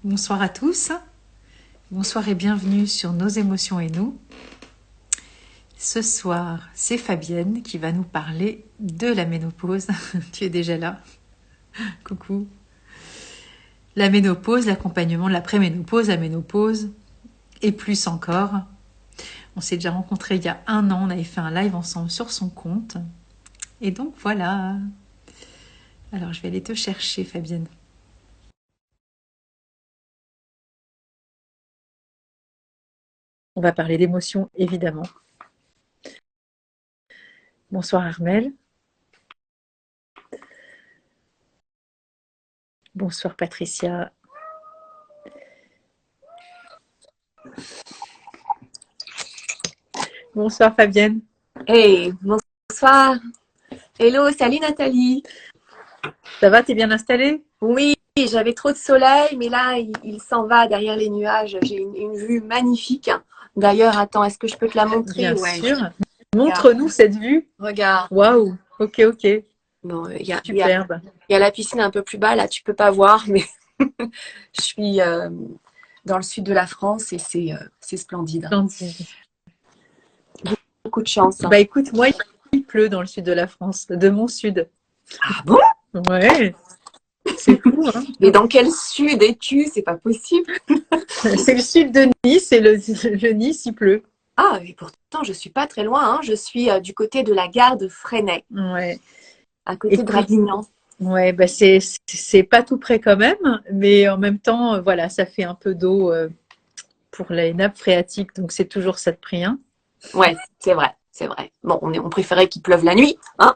Bonsoir à tous, bonsoir et bienvenue sur Nos émotions et nous. Ce soir, c'est Fabienne qui va nous parler de la ménopause. Tu es déjà là? Coucou. La ménopause, l'accompagnement de la préménopause, la ménopause et plus encore. On s'est déjà rencontrés il y a 1 an, on avait fait un live ensemble sur son compte. Et donc voilà. Alors je vais aller te chercher, Fabienne. On va parler d'émotions, évidemment. Bonsoir Armel. Bonsoir Patricia. Bonsoir Fabienne. Hey, bonsoir. Hello, salut Nathalie. Ça va, t'es bien installée? Oui, j'avais trop de soleil, mais là, il s'en va derrière les nuages. J'ai une vue magnifique. D'ailleurs, attends, est-ce que je peux te la montrer? Bien sûr. Montre-nous cette vue. Regarde. Waouh. Ok. Bon, Superbe. il y a la piscine un peu plus bas, là, tu peux pas voir, mais je suis dans le sud de la France et c'est splendide. Splendide. Beaucoup de chance. Bah écoute, moi, il pleut dans le sud de la France, de mon sud. Ah bon? Ouais. C'est fou, hein? Mais dans quel sud es-tu? C'est pas possible. C'est le sud de Nice et le Nice, il pleut. Ah, et pourtant, je suis pas très loin, hein. Je suis du côté de la gare de Fresnay, Ouais. à côté de Draguignan. Ouais, bah c'est pas tout près quand même, mais en même temps, voilà, ça fait un peu d'eau pour les nappes phréatiques, donc c'est toujours ça de prix, hein. Ouais, c'est vrai, c'est vrai. Bon, on préférait qu'il pleuve la nuit, hein.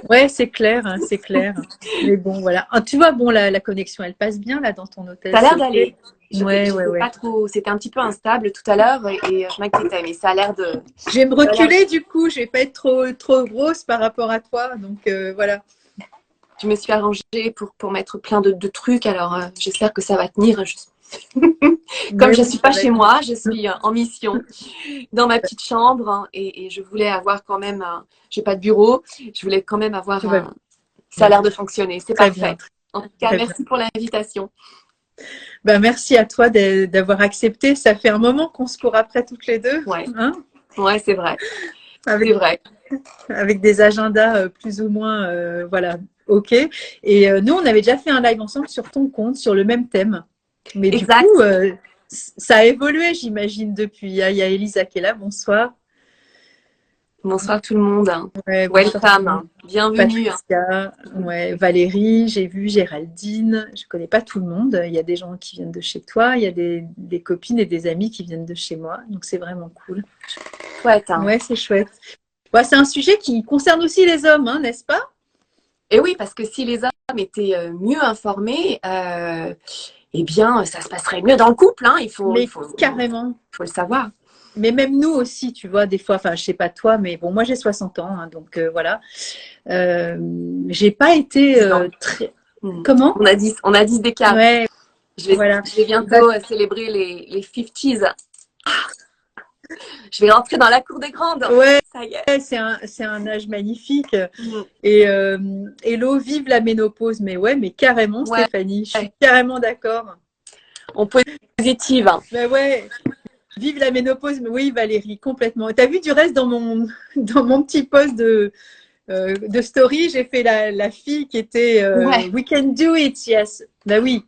Ouais, c'est clair, hein, c'est clair. Mais bon, voilà. Ah, tu vois, bon, la connexion, elle passe bien là dans ton hôtel. Ça a l'air d'aller. Ouais. Pas trop. C'était un petit peu instable tout à l'heure et je m'inquiétais, mais ça a l'air de. Je vais me reculer du coup, je vais pas être trop grosse par rapport à toi, donc voilà. Je me suis arrangée pour mettre plein de trucs, alors j'espère que ça va tenir. Comme je ne suis pas chez moi, je suis en mission dans ma petite chambre, hein, et je voulais avoir quand même. J'ai pas de bureau, je voulais quand même avoir. Ça a l'air de fonctionner, c'est parfait. En tout cas, merci pour l'invitation. Ben, merci à toi d'avoir accepté. Ça fait un moment qu'on se court après toutes les deux. Ouais, hein, ouais, c'est vrai. C'est vrai. Avec des agendas plus ou moins, voilà, ok. Et nous, on avait déjà fait un live ensemble sur ton compte, sur le même thème. Mais exact. Du coup, ça a évolué, j'imagine, depuis. Il y a Elisa qui est là, bonsoir. Bonsoir tout le monde. Ouais, welcome. Bienvenue. Patricia, ouais, Valérie, j'ai vu Géraldine. Je connais pas tout le monde. Il y a des gens qui viennent de chez toi. Il y a des copines et des amis qui viennent de chez moi. Donc c'est vraiment cool. Chouette. Hein. Ouais, c'est chouette. Ouais, c'est un sujet qui concerne aussi les hommes, hein, n'est-ce pas? Et oui, parce que si les hommes étaient mieux informés, eh bien, ça se passerait mieux dans le couple. Hein. Carrément. Il faut le savoir. Mais même nous aussi, tu vois, des fois, enfin, je sais pas toi, mais bon, moi j'ai 60 ans, hein, donc voilà. J'ai pas été très. Comment? On a 10 d'écart. Ouais, je vais bientôt célébrer les 50s. Je vais rentrer dans la cour des grandes. Ouais, ça y est. C'est un âge magnifique. Et hello, vive la ménopause. Mais ouais, mais carrément, ouais. Stéphanie, je suis carrément d'accord. On peut être positive. Ben ouais. Vive la ménopause, mais oui Valérie, complètement. Tu as vu du reste dans mon petit post de story, j'ai fait la fille qui était We can do it, yes. Ben oui.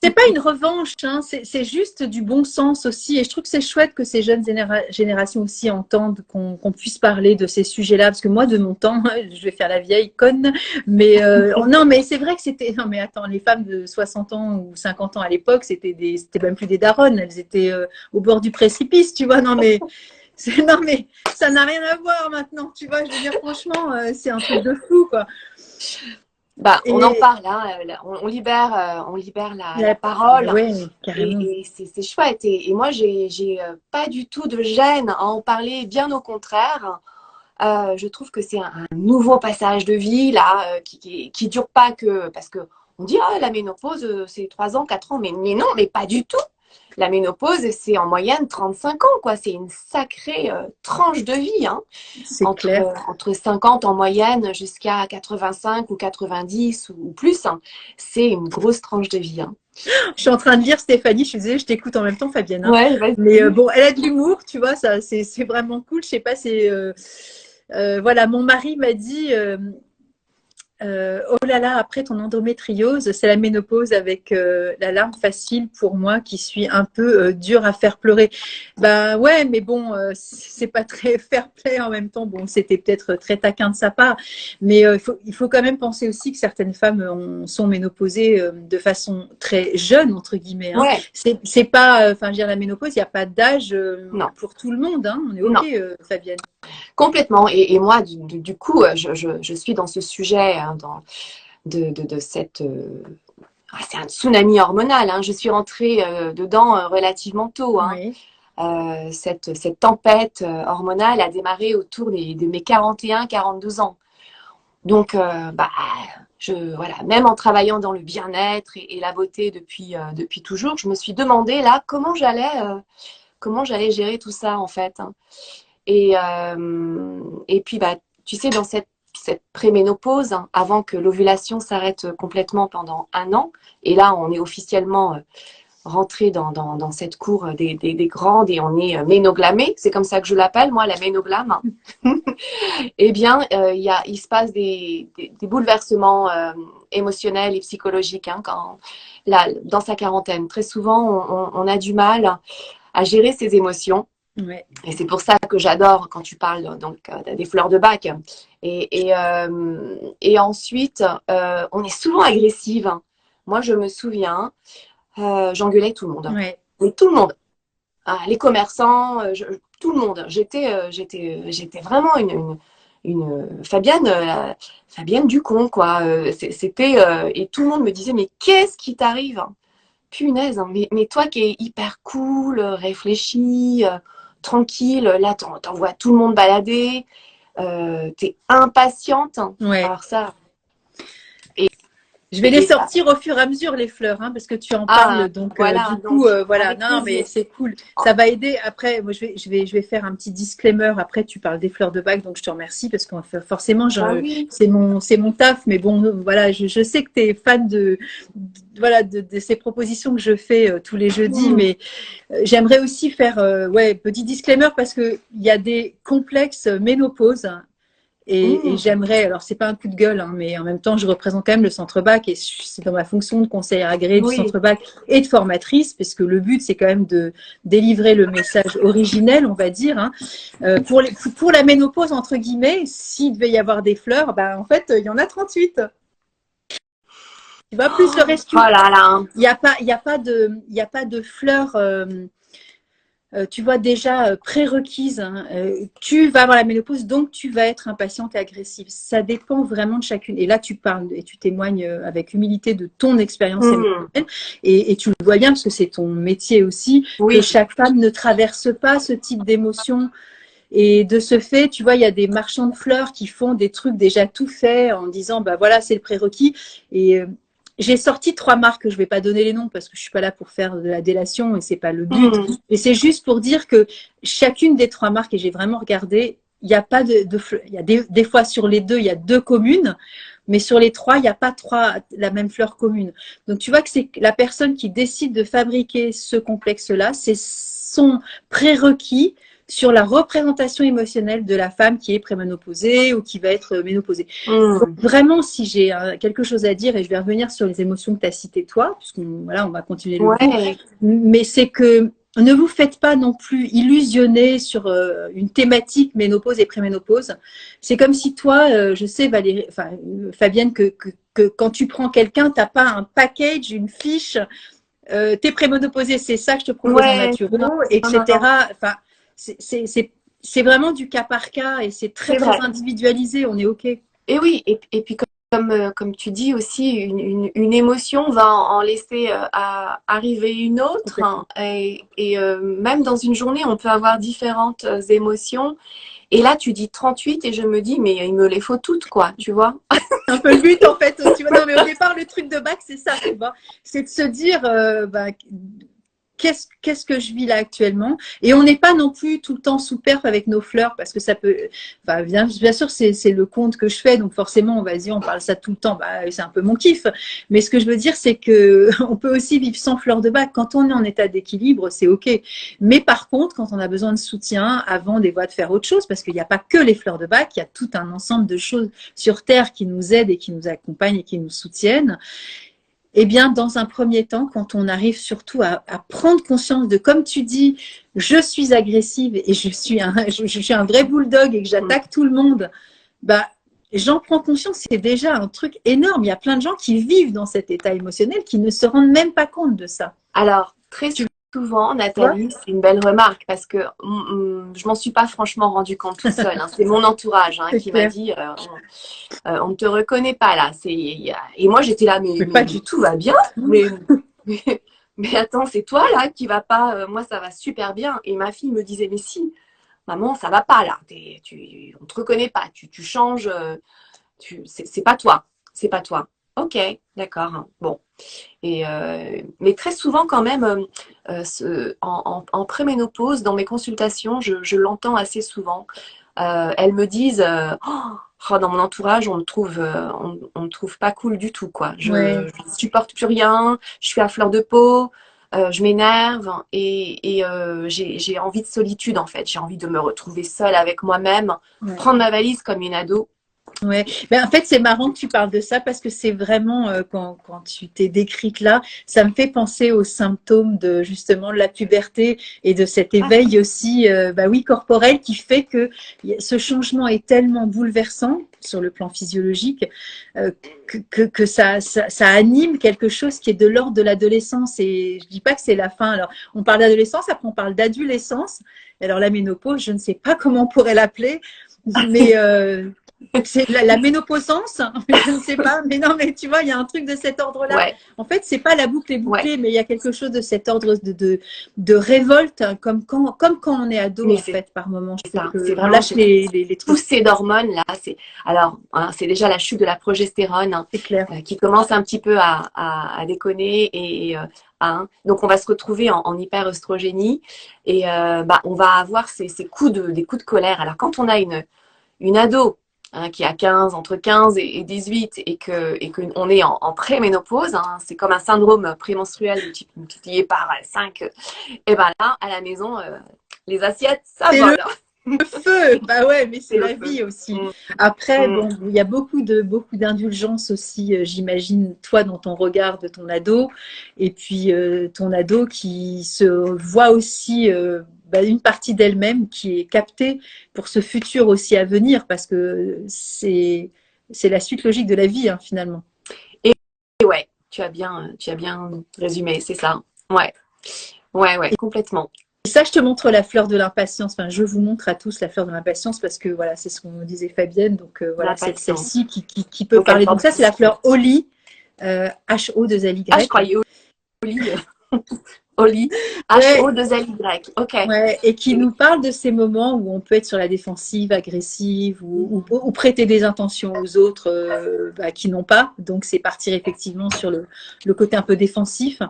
C'est pas une revanche, hein, c'est juste du bon sens aussi. Et je trouve que c'est chouette que ces jeunes générations aussi entendent qu'on puisse parler de ces sujets-là. Parce que moi, de mon temps, je vais faire la vieille conne, mais non, mais c'est vrai que c'était. Non, mais attends, les femmes de 60 ans ou 50 ans à l'époque, c'était même plus des daronnes, elles étaient au bord du précipice, tu vois. Non, mais ça n'a rien à voir maintenant, tu vois. Je veux dire, franchement, c'est un truc de fou, quoi. Bah, on en parle, hein, on libère la parole, ouais, carrément. Et c'est chouette. Et moi, j'ai pas du tout de gêne à en parler, bien au contraire. Je trouve que c'est un nouveau passage de vie là, qui dure pas que parce que on dit la ménopause c'est 3 ans, 4 ans, mais non, mais pas du tout. La ménopause, c'est en moyenne 35 ans, quoi. C'est une sacrée tranche de vie, hein. C'est clair. Entre 50 en moyenne jusqu'à 85 ou 90 ou plus, hein. C'est une grosse tranche de vie, hein. Je suis en train de lire Stéphanie, je suis désolée, je t'écoute en même temps, Fabienne. Hein. Ouais, vas-y. Mais bon, elle a de l'humour, tu vois, ça, c'est vraiment cool. Je sais pas, c'est voilà, mon mari m'a dit. Oh là là, après ton endométriose, c'est la ménopause avec la larme facile pour moi qui suis un peu dure à faire pleurer. Ben ouais, mais bon, c'est pas très fair play en même temps. Bon, c'était peut-être très taquin de sa part, mais il faut quand même penser aussi que certaines femmes sont ménopausées de façon très jeune, entre guillemets. Hein. Ouais, C'est pas, enfin, je veux dire, la ménopause, il n'y a pas d'âge non, pour tout le monde. Hein. On est non. OK, Fabienne. Complètement. Et moi, du coup, je suis dans ce sujet, hein, de cette. C'est un tsunami hormonal. Hein. Je suis rentrée dedans relativement tôt. Hein. Oui. Cette tempête hormonale a démarré autour de mes 41-42 ans. Donc, voilà, même en travaillant dans le bien-être et la beauté depuis toujours, je me suis demandé là comment j'allais gérer tout ça en fait. Hein. Et puis, tu sais, dans cette préménopause, hein, avant que l'ovulation s'arrête complètement pendant 1 an, et là, on est officiellement rentré dans cette cour des grandes et on est ménoglâmé, c'est comme ça que je l'appelle, moi, la ménoglame. Eh bien, il se passe des bouleversements émotionnels et psychologiques hein, là, dans sa quarantaine. Très souvent, on a du mal à gérer ses émotions. Ouais. Et c'est pour ça que j'adore quand tu parles donc, des fleurs de bac. Et ensuite, on est souvent agressive. Moi, je me souviens, j'engueulais tout le monde. Ouais. Mais tout le monde. Ah, les commerçants, tout le monde. J'étais vraiment une Fabienne, Fabienne Ducon, quoi. C'était, et tout le monde me disait, mais qu'est-ce qui t'arrive? Punaise, hein, mais toi qui es hyper cool, réfléchi, tranquille, là, t'envoies tout le monde balader, t'es impatiente. Ouais. Alors ça. Je vais les sortir au fur et à mesure, les fleurs, hein, parce que tu en parles. Donc, voilà, du coup, voilà. Non, mais plaisir. c'est cool. Ça va aider. Après, moi, je vais faire un petit disclaimer. Après, tu parles des fleurs de bac, donc je te remercie parce que forcément, Oui. c'est mon taf. Mais bon, voilà, je sais que tu es fan voilà, de ces propositions que je fais tous les jeudis. Mais j'aimerais aussi faire, petit disclaimer parce que il y a des complexes ménopause. Et j'aimerais, alors c'est pas un coup de gueule, hein, mais en même temps, je représente quand même le Centre Bac et c'est dans ma fonction de conseillère agréée du Centre Bac et de formatrice, parce que le but, c'est quand même de délivrer le message originel, on va dire. Hein. Pour la ménopause, entre guillemets, s'il devait y avoir des fleurs, en fait, il y en a 38. Tu vois, plus le rescue. Oh là là. Il n'y a pas de fleurs... tu vois déjà prérequise, hein, tu vas avoir la ménopause, donc tu vas être impatiente et agressive. Ça dépend vraiment de chacune. Et là, tu parles et tu témoignes avec humilité de ton expérience émotionnelle. Et tu le vois bien, parce que c'est ton métier aussi, que chaque femme ne traverse pas ce type d'émotion. Et de ce fait, tu vois, il y a des marchands de fleurs qui font des trucs déjà tout faits en disant, voilà, c'est le prérequis. Et j'ai sorti 3 marques, je ne vais pas donner les noms parce que je ne suis pas là pour faire de la délation et ce n'est pas le but. Mais c'est juste pour dire que chacune des 3 marques, et j'ai vraiment regardé, il n'y a pas il y a des fois sur les 2, il y a 2 communes, mais sur les 3, il n'y a pas la même fleur commune. Donc tu vois que c'est la personne qui décide de fabriquer ce complexe-là, c'est son prérequis sur la représentation émotionnelle de la femme qui est préménopausée ou qui va être ménopausée. Donc, vraiment, si j'ai quelque chose à dire, et je vais revenir sur les émotions que tu as citées toi, puisqu'on voilà, on va continuer le cours, mais c'est que ne vous faites pas non plus illusionner sur une thématique ménopause et préménopause. C'est comme si toi, je sais Valérie, Fabienne, que quand tu prends quelqu'un, tu n'as pas un package, une fiche, t'es préménopausée, c'est ça que je te propose en naturo, etc. Enfin, c'est vraiment du cas par cas et c'est très individualisé, on est OK. Et oui, et puis comme tu dis aussi, une émotion va en laisser arriver une autre. Hein, et même dans une journée, on peut avoir différentes émotions. Et là, tu dis 38 et je me dis, mais il me les faut toutes, quoi, tu vois. C'est un peu le but, en fait. Tu vois, non, mais au départ, le truc de bac, c'est ça, tu vois. C'est de se dire, qu'est-ce que je vis là actuellement? Et on n'est pas non plus tout le temps sous perf avec nos fleurs parce que ça peut, enfin, bien sûr, c'est le compte que je fais, donc forcément, vas-y, on parle ça tout le temps. Bah, c'est un peu mon kiff. Mais ce que je veux dire, c'est que on peut aussi vivre sans fleurs de bac. Quand on est en état d'équilibre, c'est OK. Mais par contre, quand on a besoin de soutien, avant des voies de faire autre chose, parce qu'il n'y a pas que les fleurs de bac, il y a tout un ensemble de choses sur Terre qui nous aident et qui nous accompagnent et qui nous soutiennent. Eh bien, dans un premier temps, quand on arrive surtout à prendre conscience de, comme tu dis, je suis agressive et je suis un vrai bulldog et que j'attaque tout le monde, bah, j'en prends conscience, c'est déjà un truc énorme. Il y a plein de gens qui vivent dans cet état émotionnel qui ne se rendent même pas compte de ça. Alors, très souvent, Nathalie, c'est une belle remarque parce que je m'en suis pas franchement rendu compte tout seul. Hein. C'est mon entourage qui m'a dit on ne te reconnaît pas là. Et moi, j'étais là, mais pas du tout, va bien. Mais attends, c'est toi là qui va pas. Moi, ça va super bien. Et ma fille me disait, mais si, maman, ça va pas là. On te reconnaît pas. Tu changes. C'est pas toi. C'est pas toi. Ok, d'accord. Bon. Mais très souvent quand même, en préménopause, dans mes consultations, je l'entends assez souvent. Elles me disent oh, dans mon entourage, on me trouve pas cool du tout, quoi. Je ne supporte plus rien, je suis à fleur de peau, je m'énerve et j'ai envie de solitude en fait. J'ai envie de me retrouver seule avec moi-même, prendre ma valise comme une ado. Ouais, en fait c'est marrant que tu parles de ça parce que c'est vraiment quand tu t'es décrite là, ça me fait penser aux symptômes de justement de la puberté et de cet éveil aussi, corporel qui fait que ce changement est tellement bouleversant sur le plan physiologique que ça anime quelque chose qui est de l'ordre de l'adolescence. Et je dis pas que c'est la fin. Alors on parle d'adolescence, après on parle d'adolescence. Alors la ménopause, je ne sais pas comment on pourrait l'appeler, mais c'est la ménopausance, je ne sais pas, mais non, mais tu vois, il y a un truc de cet ordre-là. Ouais. En fait, c'est pas la boucle est bouclée, mais il y a quelque chose de cet ordre de révolte, comme quand on est ado, en fait, par moment. C'est ça. On lâche les trucs. Tous ces hormones là, c'est déjà la chute de la progestérone c'est clair. Qui commence un petit peu à déconner donc on va se retrouver en hyperœstrogénie et on va avoir des coups de colère. Alors quand on a une ado qui a entre 15 et 18 et qu'on est en préménopause, c'est comme un syndrome prémenstruel multiplié par 5, et ben là, à la maison, les assiettes, ça vole. Le feu, bah ouais, mais c'est la vie aussi. Après, bon, il y a beaucoup d'indulgence aussi, j'imagine, toi dans ton regard de ton ado, et puis ton ado qui se voit aussi une partie d'elle-même qui est captée pour ce futur aussi à venir, parce que c'est la suite logique de la vie, finalement. Et ouais, tu as bien résumé, c'est ça. Ouais, complètement. Et ça, je te montre la fleur de l'impatience. Enfin, je vous montre à tous la fleur de l'impatience parce que voilà, c'est ce qu'on disait Fabienne. Donc voilà, c'est celle-ci qui peut parler. Donc ça, c'est la fleur Holly, H-O-2-L-Y. Ah, je croyais Holly. Holly, H-O-2-L-Y. Ok. Ouais, et qui nous parle de ces moments où on peut être sur la défensive, agressive ou prêter des intentions aux autres qui n'ont pas. Donc c'est partir effectivement sur le côté un peu défensif.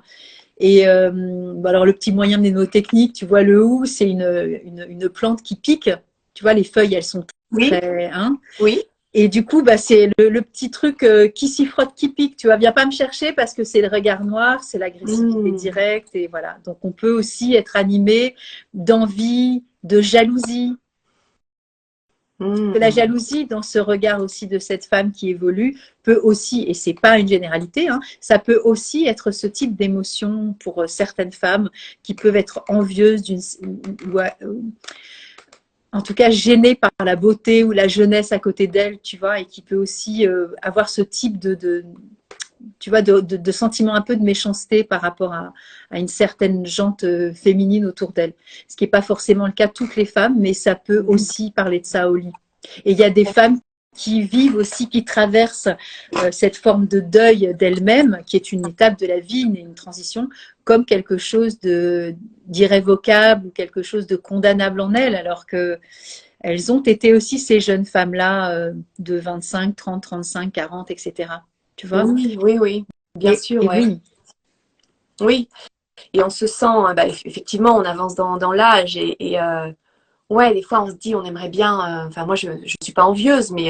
Et alors le petit moyen mnémotechnique, tu vois, le hou, c'est une plante qui pique. Tu vois, les feuilles, elles sont très... Oui. Et du coup, c'est le petit truc qui s'y frotte, qui pique. Tu vois, viens pas me chercher parce que c'est le regard noir, c'est l'agressivité directe. Et voilà. Donc, on peut aussi être animé d'envie, de jalousie. La jalousie, dans ce regard aussi de cette femme qui évolue, peut aussi, et c'est pas une généralité, ça peut aussi être ce type d'émotion pour certaines femmes qui peuvent être envieuses en tout cas gênées par la beauté ou la jeunesse à côté d'elles, tu vois, et qui peut aussi avoir ce type tu vois, de sentiment un peu de méchanceté par rapport à une certaine jante féminine autour d'elle. Ce qui n'est pas forcément le cas de toutes les femmes, mais ça peut aussi parler de ça au lit. Et il y a des femmes qui vivent aussi, qui traversent cette forme de deuil d'elles-mêmes, qui est une étape de la vie, une transition, comme quelque chose d'irrévocable ou quelque chose de condamnable en elles, alors que elles ont été aussi ces jeunes femmes-là de 25, 30, 35, 40, etc. Tu vois? Oui, bien sûr. Oui. Oui, Et on se sent, bah, effectivement, on avance dans l'âge ouais, des fois on se dit on aimerait bien, enfin moi je suis pas envieuse, mais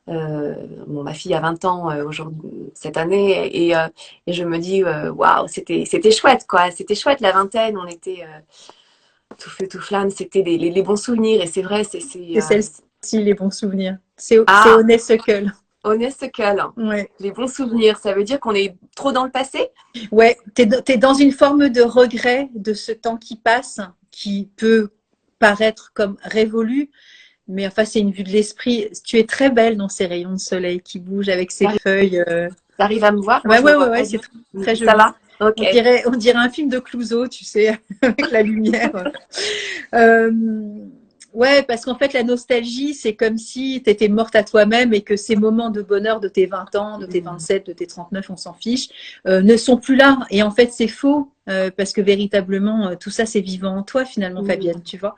bon, ma fille a 20 ans aujourd'hui, cette année, et je me dis waouh, c'était chouette quoi, c'était chouette la vingtaine, on était tout feu tout flamme, c'était les bons souvenirs, et c'est vrai, C'est celle-ci, les bons souvenirs. C'est ah, Honeysuckle. Honeysuckle, Ouais. les bons souvenirs, ça veut dire qu'on est trop dans le passé? Ouais, t'es dans une forme de regret de ce temps qui passe, qui peut paraître comme révolu, mais enfin, c'est une vue de l'esprit. Tu es très belle dans ces rayons de soleil qui bougent avec ces feuilles. T'arrives à me voir? Moi Ouais, je me ouais, ouais, vois ouais, pas c'est du très, tout. très Ça joli. va? Ok. On dirait un film de Clouseau, tu sais, avec la lumière. Euh, ouais, parce qu'en fait, la nostalgie, c'est comme si tu étais morte à toi-même et que ces moments de bonheur de tes 20 ans, de tes 27, de tes 39, on s'en fiche, ne sont plus là. Et en fait, c'est faux, parce que véritablement, tout ça, c'est vivant en toi, finalement, Fabienne, tu vois.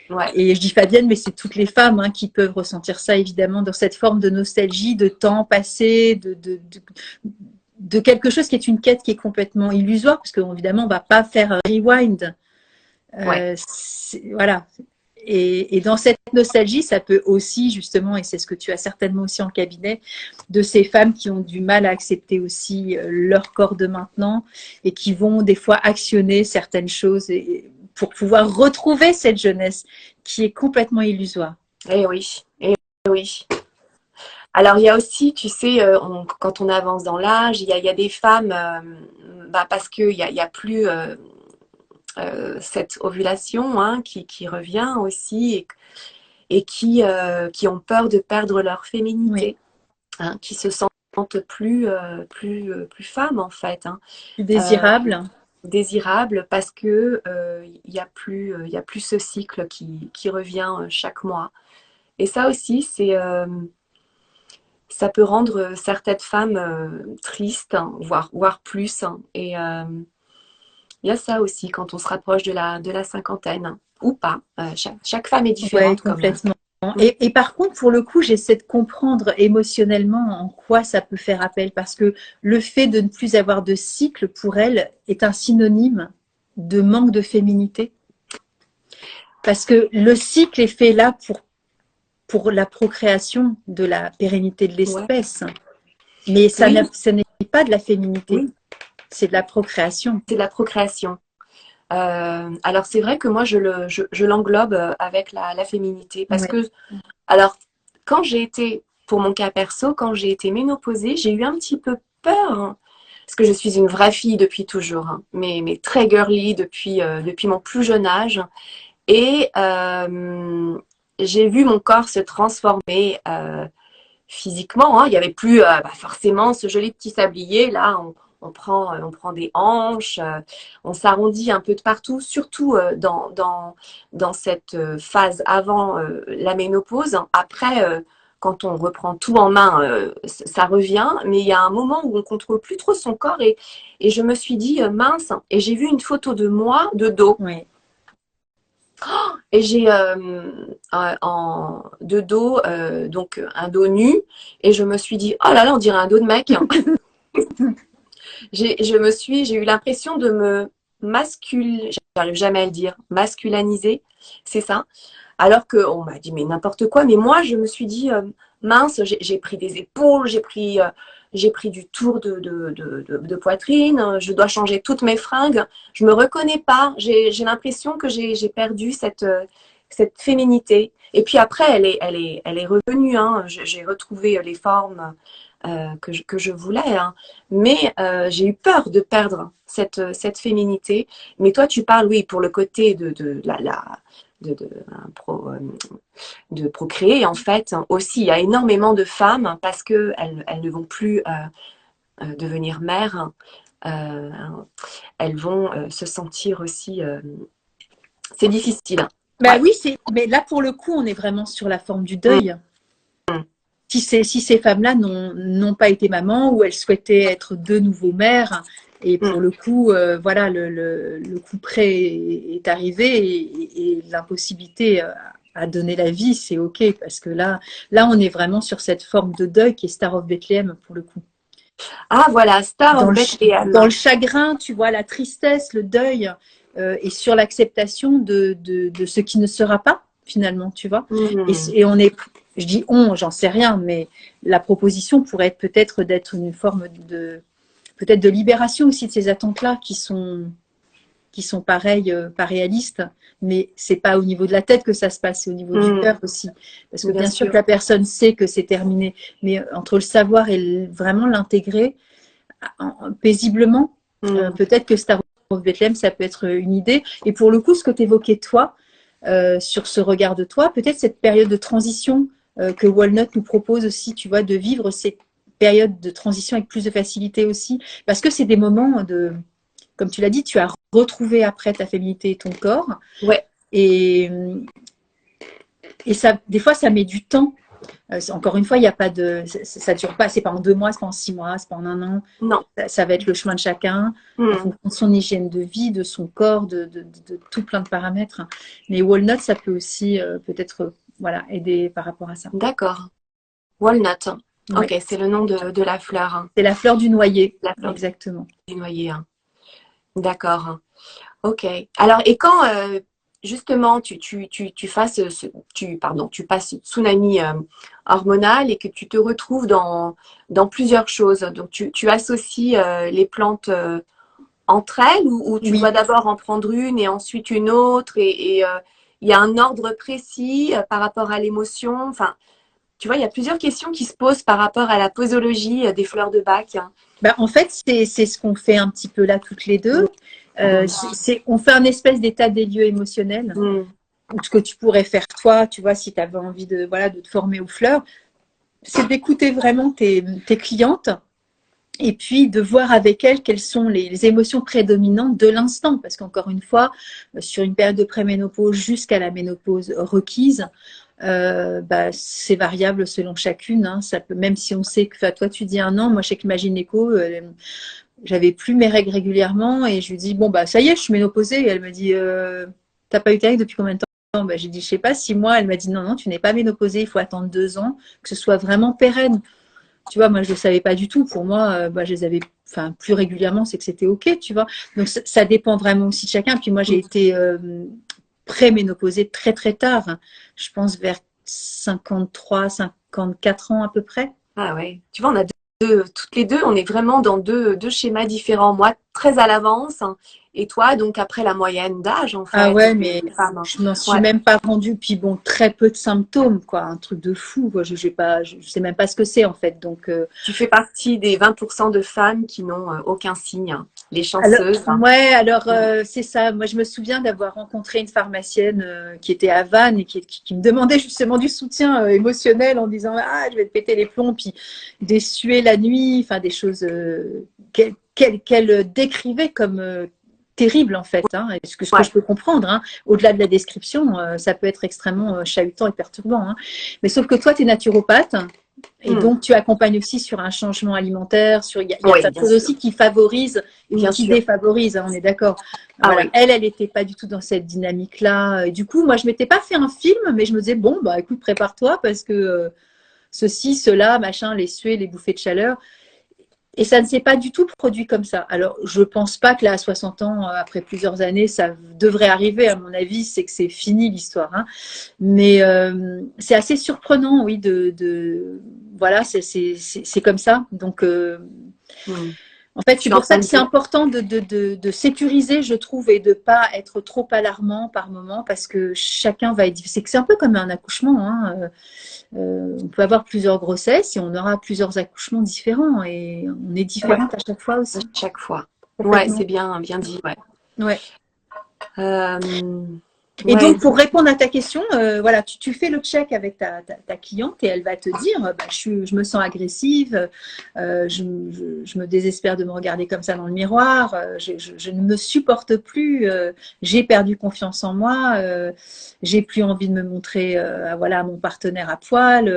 Ouais. Et je dis Fabienne, mais c'est toutes les femmes hein, qui peuvent ressentir ça, évidemment, dans cette forme de nostalgie, de temps passé, de quelque chose qui est une quête qui est complètement illusoire, parce qu'évidemment, on ne va pas faire un rewind. Ouais. Voilà. Et dans cette nostalgie, ça peut aussi, justement, et c'est ce que tu as certainement aussi en cabinet, de ces femmes qui ont du mal à accepter aussi leur corps de maintenant et qui vont des fois actionner certaines choses pour pouvoir retrouver cette jeunesse qui est complètement illusoire. Eh oui. Eh oui. Alors, il y a aussi, tu sais, quand on avance dans l'âge, il y a des femmes, bah, parce qu'il y a plus cette ovulation hein, qui revient aussi et qui ont peur de perdre leur Oui, féminité, hein, qui se sentent plus femmes en fait, hein, désirable. désirables parce que il y a plus ce cycle qui revient chaque mois. Et ça aussi, ça peut rendre certaines femmes tristes, hein, voire plus. Hein. Et il y a ça aussi quand on se rapproche de la cinquantaine, hein, ou pas. Chaque femme est Oui, différente comme. complètement. Et par contre, pour le coup, j'essaie de comprendre émotionnellement en quoi ça peut faire appel, parce que le fait de ne plus avoir de cycle, pour elle, est un synonyme de manque de féminité. Parce que le cycle est fait là pour la procréation de la pérennité de Ouais. l'espèce. Mais ça Oui, n'est pas de la féminité, oui, c'est de la procréation. c'est de la procréation. Alors c'est vrai que moi je l'englobe avec la féminité parce Ouais. que alors quand j'ai été pour mon cas perso quand j'ai été ménopausée j'ai eu un petit peu peur hein, parce que je suis une vraie fille depuis toujours hein, mais très girly depuis mon plus jeune âge et j'ai vu mon corps se transformer physiquement. Hein. Il n'y avait plus forcément ce joli petit sablier. Là, on prend des hanches, on s'arrondit un peu de partout, surtout dans cette phase avant la ménopause. Après, quand on reprend tout en main, ça revient. Mais il y a un moment où on ne contrôle plus trop son corps et je me suis dit, mince, et j'ai vu une photo de moi de dos. Ouais. Et j'ai de dos, donc un dos nu, et je me suis dit, oh là là, on dirait un dos de mec. J'ai eu l'impression de me j'arrive jamais à le dire, masculiniser, c'est ça. Alors qu'on m'a dit, mais n'importe quoi. Mais moi, je me suis dit, mince, j'ai pris des épaules, j'ai pris du tour de poitrine, je dois changer toutes mes fringues. Je me reconnais pas. J'ai l'impression que j'ai perdu cette féminité. Et puis après, elle est revenue. Hein. J'ai retrouvé les formes que je voulais. Hein. Mais j'ai eu peur de perdre cette féminité. Mais toi, tu parles, oui, pour le côté de de procréer. En fait, aussi, il y a énormément de femmes parce qu'elles ne vont plus devenir mères. Euh, elles vont se sentir aussi. C'est difficile. Bah Ouais. oui, mais là, pour le coup, on est vraiment sur la forme du deuil. Si ces femmes-là n'ont pas été mamans ou elles souhaitaient être de nouveau mères, et Mm. pour le coup, voilà, le coup près est arrivé et l'impossibilité à donner la vie, c'est OK, parce que là, on est vraiment sur cette forme de deuil qui est Star of Bethlehem pour le coup. Ah, voilà, Star of Bethlehem. Dans le chagrin, tu vois, la tristesse, le deuil, et sur l'acceptation de ce qui ne sera pas, finalement, tu vois. Et on est, je dis on, j'en sais rien, mais la proposition pourrait être peut-être d'être une forme peut-être de libération aussi de ces attentes-là qui sont pareilles, pas réalistes, mais c'est pas au niveau de la tête que ça se passe, c'est au niveau du cœur aussi. Parce que bien sûr que la personne sait que c'est terminé, mais entre le savoir et vraiment l'intégrer paisiblement, peut-être que Star of Bethlehem, ça peut être une idée. Et pour le coup, ce que tu évoquais toi, sur ce regard de toi, peut-être cette période de transition que Walnut nous propose aussi, tu vois, de vivre ces périodes de transition avec plus de facilité aussi, parce que c'est des moments de, comme tu l'as dit, tu as retrouvé après ta féminité et ton corps. Ouais. Et ça, des fois, ça met du temps. Encore une fois, il n'y a pas de, ça dure pas, c'est pas en 2 mois, c'est pas en 6 mois, c'est pas en 1 an. Non. Ça va être le chemin de chacun, en fonction de son hygiène de vie, de son corps, de tout plein de paramètres. Mais Walnut, ça peut aussi peut-être voilà, aider par rapport à ça. D'accord. Walnut. Ouais. Ok, c'est le nom de la fleur. C'est la fleur du noyer. La fleur exactement. Du noyer. D'accord. Ok. Alors, et quand justement tu passes tsunami hormonal et que tu te retrouves dans plusieurs choses, donc tu associes les plantes entre elles ou tu dois d'abord en prendre une et ensuite une autre et il y a un ordre précis par rapport à l'émotion. Enfin, tu vois, il y a plusieurs questions qui se posent par rapport à la posologie des fleurs de Bach. Bah, en fait, c'est ce qu'on fait un petit peu là toutes les deux. On fait un espèce d'état des lieux émotionnel. Ce que tu pourrais faire toi, tu vois, si tu avais envie de te former aux fleurs, c'est d'écouter vraiment tes clientes et puis de voir avec elles quelles sont les émotions prédominantes de l'instant. Parce qu'encore une fois, sur une période de préménopause jusqu'à la ménopause requise, c'est variable selon chacune. Hein. Ça peut, même si on sait que toi tu dis 1 an, moi je sais que ma gynéco, j'avais plus mes règles régulièrement et je lui dis bon bah ça y est, je suis ménopausée. Et elle me dit t'as pas eu tes règles depuis combien de temps? J'ai dit je sais pas, 6 mois. Elle m'a dit non, tu n'es pas ménopausée, il faut attendre 2 ans que ce soit vraiment pérenne. Tu vois, moi je ne le savais pas du tout. Pour moi, je les avais plus régulièrement, c'est que c'était ok, tu vois. Donc ça dépend vraiment aussi de chacun. Puis moi j'ai été préménopausée très très tard. Hein. Je pense vers 53, 54 ans à peu près. Ah ouais. Tu vois, on a toutes les deux, on est vraiment dans deux schémas différents. Moi, très à l'avance, hein, et toi, donc après la moyenne d'âge, en fait. Ah ouais, mais je n'en suis même pas rendue. Puis bon, très peu de symptômes, quoi. Un truc de fou, quoi. Je sais même pas ce que c'est, en fait. Donc, tu fais partie des 20% de femmes qui n'ont aucun signe, hein. Les chanceuses. Alors, c'est ça. Moi, je me souviens d'avoir rencontré une pharmacienne qui était à Vannes et qui me demandait justement du soutien émotionnel en disant « Ah, je vais te péter les plombs », puis d'essuyer la nuit, enfin des choses qu'elle décrivait comme terribles en fait. Hein, ce que je peux comprendre, hein, au-delà de la description, ça peut être extrêmement chahutant et perturbant. Hein. Mais sauf que toi, tu es naturopathe. Et donc, tu accompagnes aussi sur un changement alimentaire. Il y a certaines choses aussi qui favorisent ou qui défavorisent, hein, on est d'accord. Voilà. Elle n'était pas du tout dans cette dynamique-là. Et du coup, moi, je ne m'étais pas fait un film, mais je me disais, bon, bah écoute, prépare-toi parce que ceci, cela, machin, les suées, les bouffées de chaleur. Et ça ne s'est pas du tout produit comme ça. Alors, je ne pense pas que là, à 60 ans, après plusieurs années, ça devrait arriver. À mon avis, c'est que c'est fini l'histoire. Hein. Mais c'est assez surprenant, oui, voilà, c'est comme ça. Donc, en fait, c'est pour ça que c'est important de sécuriser, je trouve, et de ne pas être trop alarmant par moment, parce que chacun va être... C'est un peu comme un accouchement, hein. On peut avoir plusieurs grossesses et on aura plusieurs accouchements différents et on est différente à chaque fois aussi. À chaque fois. Ouais, c'est bien dit. Ouais. Et donc, pour répondre à ta question, voilà, tu fais le check avec ta cliente et elle va te dire, je me sens agressive, je me désespère de me regarder comme ça dans le miroir, je ne me supporte plus, j'ai perdu confiance en moi, j'ai plus envie de me montrer à mon partenaire à poil,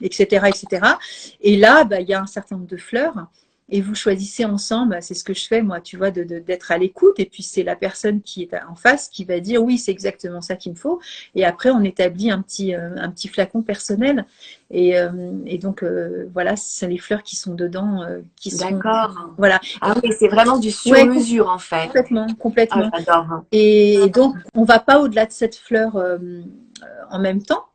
etc., etc. Et là, il y a un certain nombre de fleurs et vous choisissez ensemble. C'est ce que je fais moi, tu vois, d'être à l'écoute, et puis c'est la personne qui est en face qui va dire oui, c'est exactement ça qu'il me faut, et après on établit un petit flacon personnel, et donc voilà, c'est les fleurs qui sont dedans qui sont D'accord. voilà. Ah oui, c'est vraiment du sur-mesure en fait. Complètement. Ah, j'adore. Et donc on va pas au-delà de cette fleur en même temps.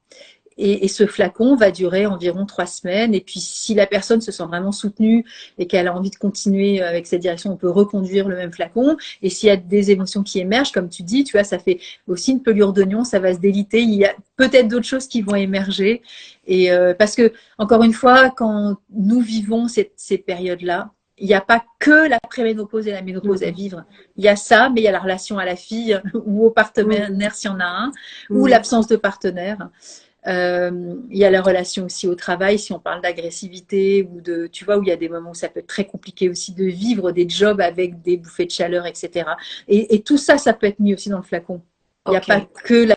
Et ce flacon va durer environ 3 semaines. Et puis, si la personne se sent vraiment soutenue et qu'elle a envie de continuer avec cette direction, on peut reconduire le même flacon. Et s'il y a des émotions qui émergent, comme tu dis, tu vois, ça fait aussi une pelure d'oignon, ça va se déliter. Il y a peut-être d'autres choses qui vont émerger. Et parce que, encore une fois, quand nous vivons ces périodes-là, il n'y a pas que la préménopause et la ménopause à vivre. Il y a ça, mais il y a la relation à la fille ou au partenaire s'il y en a un, ou l'absence de partenaire. Il y a la relation aussi au travail, si on parle d'agressivité ou de, tu vois, où il y a des moments où ça peut être très compliqué aussi de vivre des jobs avec des bouffées de chaleur, etc. Et tout ça, ça peut être mis aussi dans le flacon. Il n'y a pas que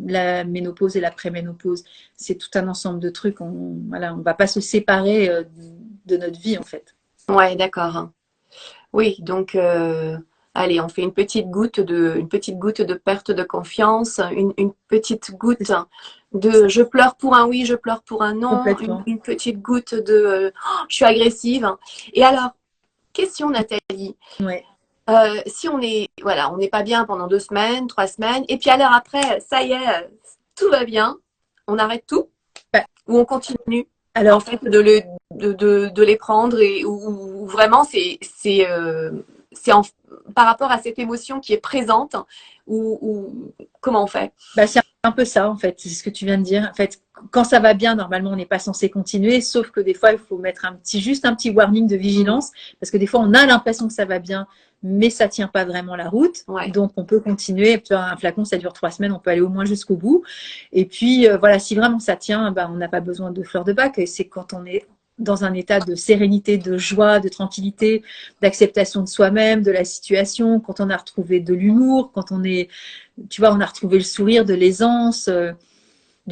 la ménopause et la préménopause. C'est tout un ensemble de trucs. Voilà, on ne va pas se séparer de notre vie, en fait. Ouais, d'accord. Oui, donc allez, on fait une petite goutte de perte de confiance, une petite goutte de je pleure pour un oui, je pleure pour un non, une petite goutte de je suis agressive. Et alors, question Nathalie, si on est voilà, on n'est pas bien pendant 2 semaines, 3 semaines, et puis alors après, ça y est, tout va bien, on arrête tout ou on continue? Alors, en fait, de les prendre et où vraiment par rapport à cette émotion qui est présente ou comment on fait? C'est un peu ça en fait, c'est ce que tu viens de dire. En fait, quand ça va bien, normalement on n'est pas censé continuer, sauf que des fois il faut mettre juste un petit warning de vigilance, parce que des fois on a l'impression que ça va bien, mais ça tient pas vraiment la route. Donc on peut continuer. Un flacon ça dure 3 semaines, on peut aller au moins jusqu'au bout. Et puis voilà, si vraiment ça tient, on n'a pas besoin de fleurs de bac. Et c'est quand on est dans un état de sérénité, de joie, de tranquillité, d'acceptation de soi-même, de la situation, quand on a retrouvé de l'humour, quand on est, tu vois, on a retrouvé le sourire, de l'aisance, de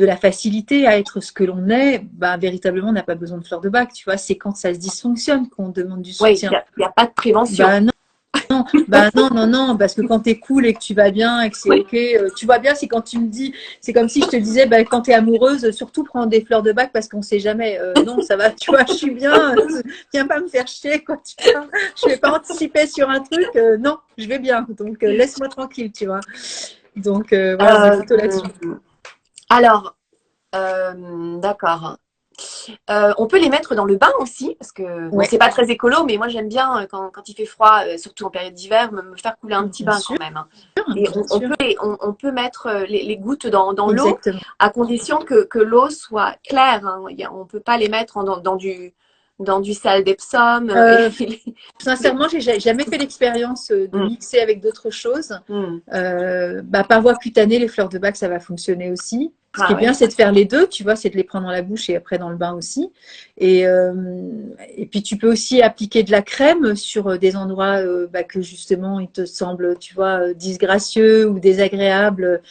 la facilité à être ce que l'on est, véritablement, on n'a pas besoin de fleurs de bac, tu vois. C'est quand ça se dysfonctionne qu'on demande du soutien. Oui, il n'y a pas de prévention. Non, parce que quand t'es cool et que tu vas bien et que c'est ok, tu vois bien, c'est quand tu me dis, c'est comme si je te disais, quand t'es amoureuse, surtout prends des fleurs de bac parce qu'on sait jamais. Non, ça va, tu vois, je suis bien, viens pas me faire chier, quoi, tu vois. Je vais pas anticiper sur un truc, non, je vais bien, donc laisse-moi tranquille, tu vois. Donc voilà, on est plutôt là-dessus. Alors, d'accord. On peut les mettre dans le bain aussi, parce que c'est pas très écolo, mais moi j'aime bien quand il fait froid, surtout en période d'hiver, me faire couler un petit bain quand même. Et on peut mettre les gouttes dans l'eau, à condition que l'eau soit claire. On peut pas les mettre dans du sel d'Epsom. Sincèrement, j'ai jamais fait l'expérience de mixer avec d'autres choses. Par voie cutanée, les fleurs de bac, ça va fonctionner aussi. Ce qui est bien, c'est de faire les deux, tu vois, c'est de les prendre dans la bouche et après dans le bain aussi. Et puis, tu peux aussi appliquer de la crème sur des endroits que justement, il te semble, tu vois, disgracieux ou désagréables.